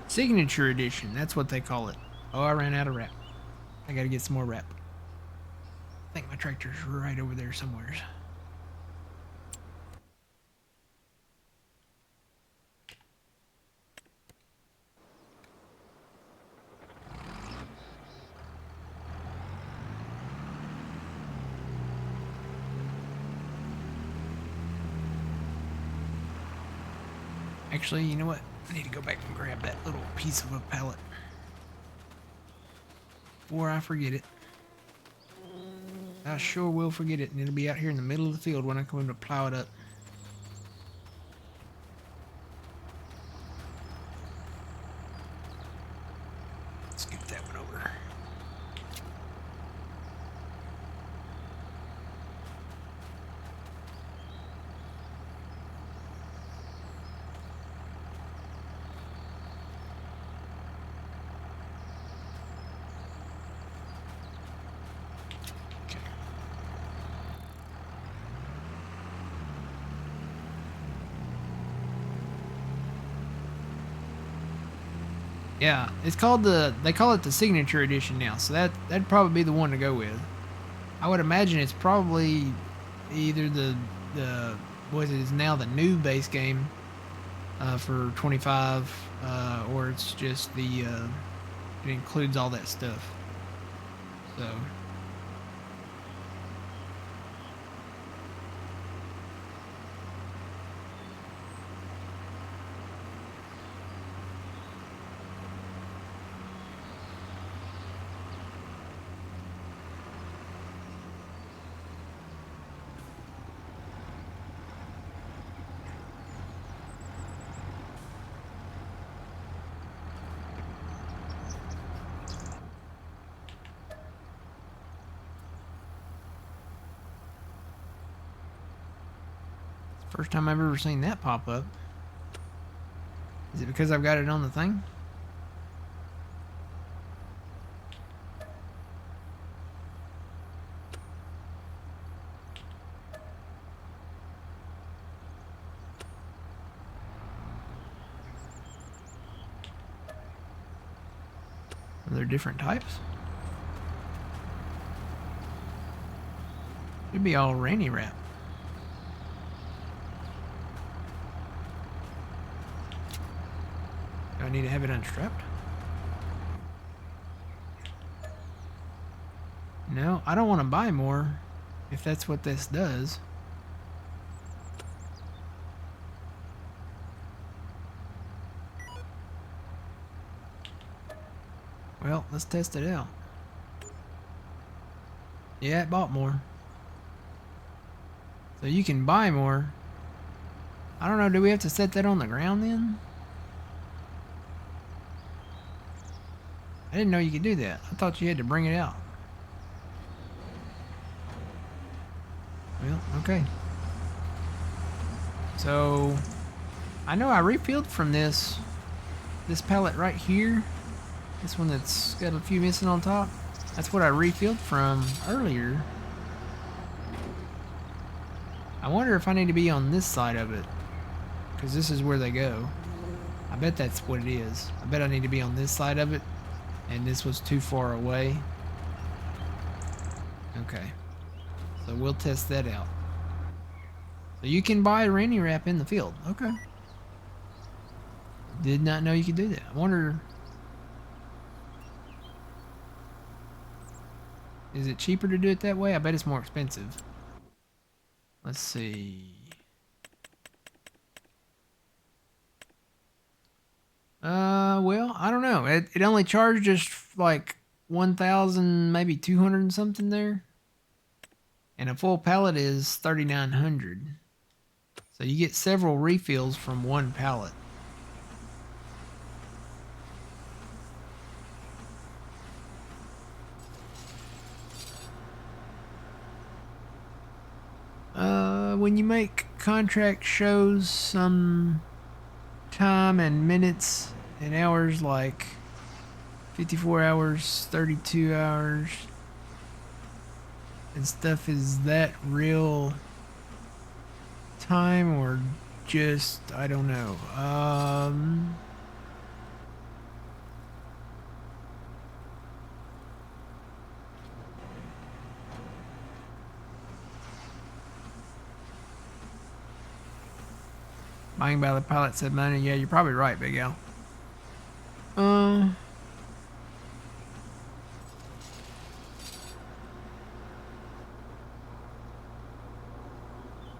Speaker 1: Signature edition, that's what they call it. Oh, I ran out of wrap. I gotta get some more wrap. I think my tractor's right over there somewhere. Actually, you know what? I need to go back and grab that little piece of a pallet before I forget it. I sure will forget it, and it'll be out here in the middle of the field when I come in to plow it up. Scoop that one over. Yeah, it's called they call it the Signature Edition now, so that'd probably be the one to go with. I would imagine it's probably either the what is now the new base game for 25, or it's just the it includes all that stuff. So First time I've ever seen that pop up. Is it because I've got it on the thing? Are there different types? Should be all rainy wrap. Do I need to have it unstrapped? No, I don't want to buy more if that's what this does. Well, let's test it out. Yeah, it bought more. So you can buy more. I don't know, do we have to set that on the ground then? I didn't know you could do that. I thought you had to bring it out. Well, okay. So, I know I refilled from this pallet right here. This one that's got a few missing on top. That's what I refilled from earlier. I wonder if I need to be on this side of it, because this is where they go. I bet that's what it is. I bet I need to be on this side of it, and this was too far away. Okay. So we'll test that out. So you can buy rainy wrap in the field. Okay. Did not know you could do that. I wonder... Is it cheaper to do it that way? I bet it's more expensive. Let's see. Well, I don't know. It only charged us like 1,000, maybe 200 and something there. And a full pallet is 3,900. So you get several refills from one pallet. When you make contract shows some time and minutes and hours, like 54 hours, 32 hours and stuff, is that real time or just, I don't know. Buying by the pilot said money. Yeah, you're probably right, Big Al. I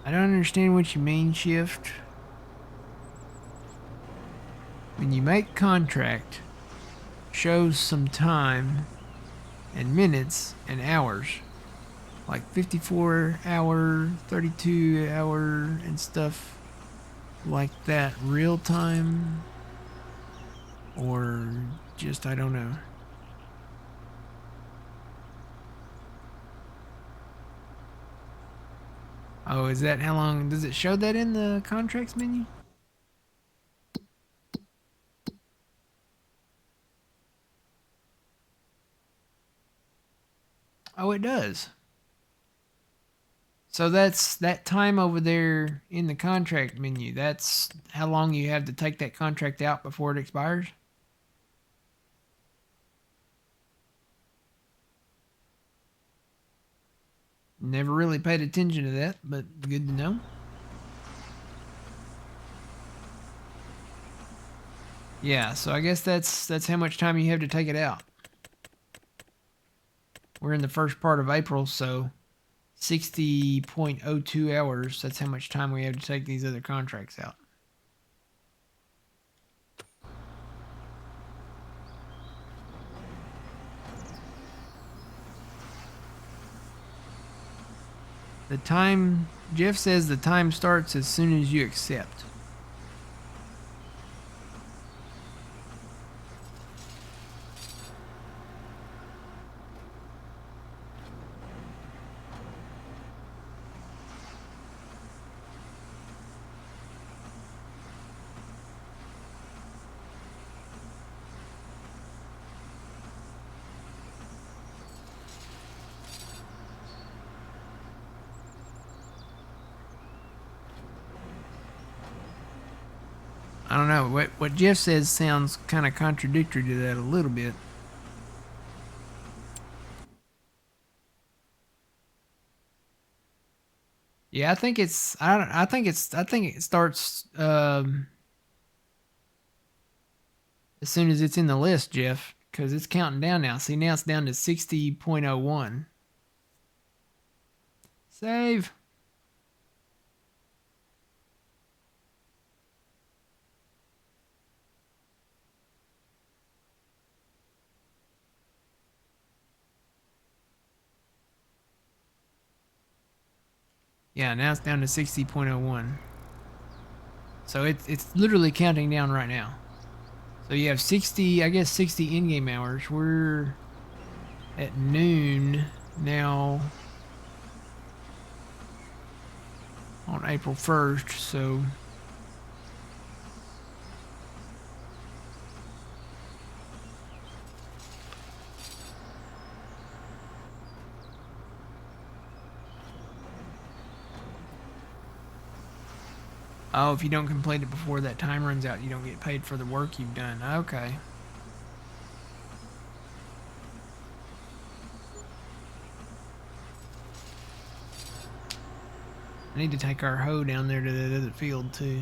Speaker 1: don't understand what you mean, Shift. When you make contract, shows some time and minutes and hours, like 54 hour, 32 hour and stuff like that, real time, or just, I don't know. Oh, is that how long? Does it show that in the contracts menu? Oh, it does. So that's that time over there in the contract menu. That's how long you have to take that contract out before it expires? Never really paid attention to that, but good to know. Yeah, so I guess that's how much time you have to take it out. We're in the first part of April, so 60.02 hours. That's how much time we have to take these other contracts out. The time, Jeff says the time starts as soon as you accept. don't know. What Jeff says sounds kind of contradictory to that a little bit. Yeah, I think it's. I think it's. I think it starts as soon as it's in the list, Jeff, because it's counting down now. See, now it's down to 60.01. Save. Yeah, now it's down to 60.01. So it's literally counting down right now. So you have 60, I guess 60 in-game hours. We're at noon now on April 1st, so oh, if you don't complete it before that time runs out, you don't get paid for the work you've done. Okay. I need to take our hoe down there to the other field too.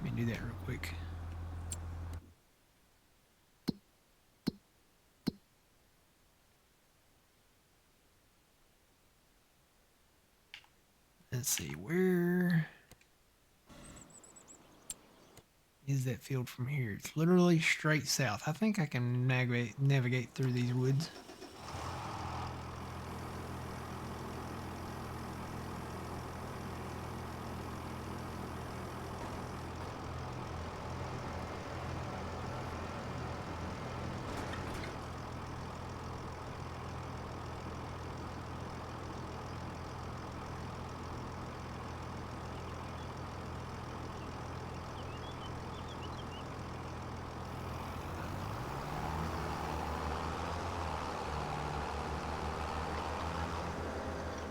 Speaker 1: Let me do that real quick. Let's see, where is that field from here? It's literally straight south. I think I can navigate through these woods.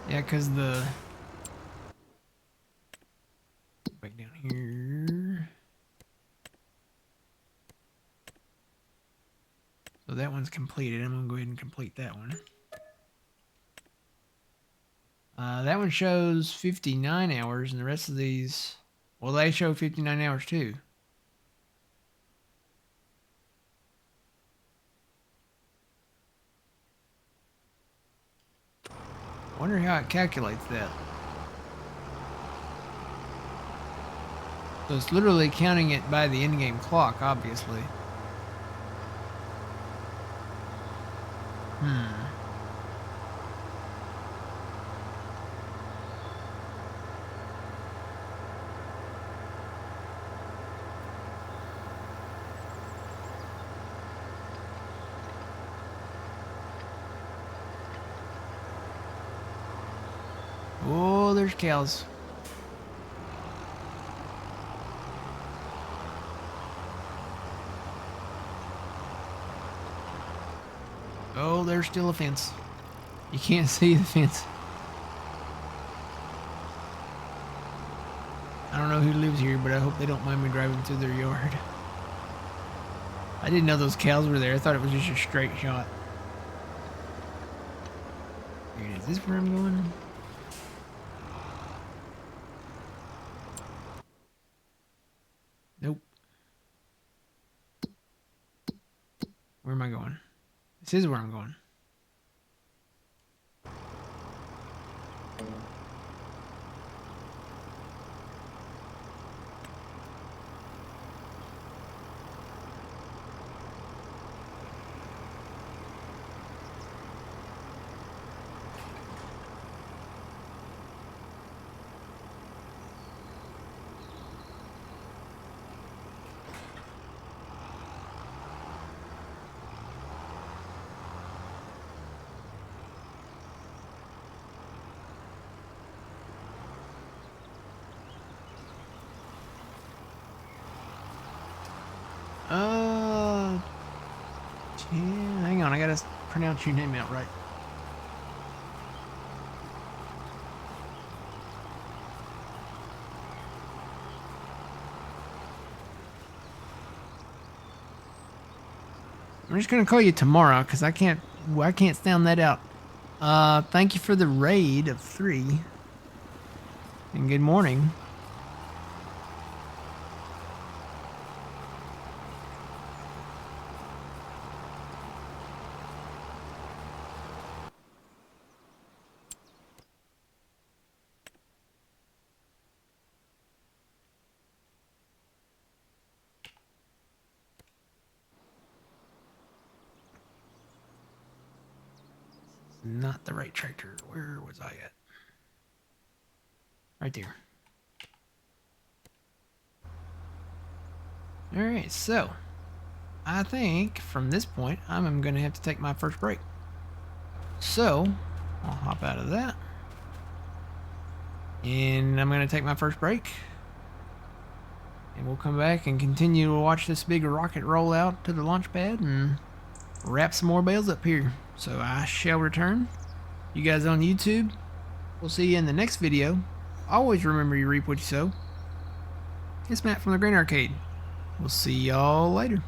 Speaker 1: Yeah, because back down here. So that one's completed. I'm going to go ahead and complete that one. That one shows 59 hours, and the rest of these, well, they show 59 hours too. I wonder how it calculates that. So it's literally counting it by the in-game clock, obviously. Oh, there's cows. Oh, there's still a fence. You can't see the fence. I don't know who lives here, but I hope they don't mind me driving through their yard. I didn't know those cows were there. I thought it was just a straight shot. Is this where I'm going? Nope. Where am I going? This is where I'm going. Yeah, hang on, I gotta pronounce your name out right. just gonna call you tomorrow because I can't sound that out. Thank you for the raid of 3. And good morning. Not the right tractor. Where was I at? Right there. Alright, so I think from this point I'm going to have to take my first break. So I'll hop out of that. And I'm going to take my first break. And we'll come back and continue to watch this big rocket roll out to the launch pad and wrap some more bales up here. So I shall return. You guys on YouTube, we'll see you in the next video. Always remember you reap what you sow. It's Matt from the Green Arcade. We'll see y'all later.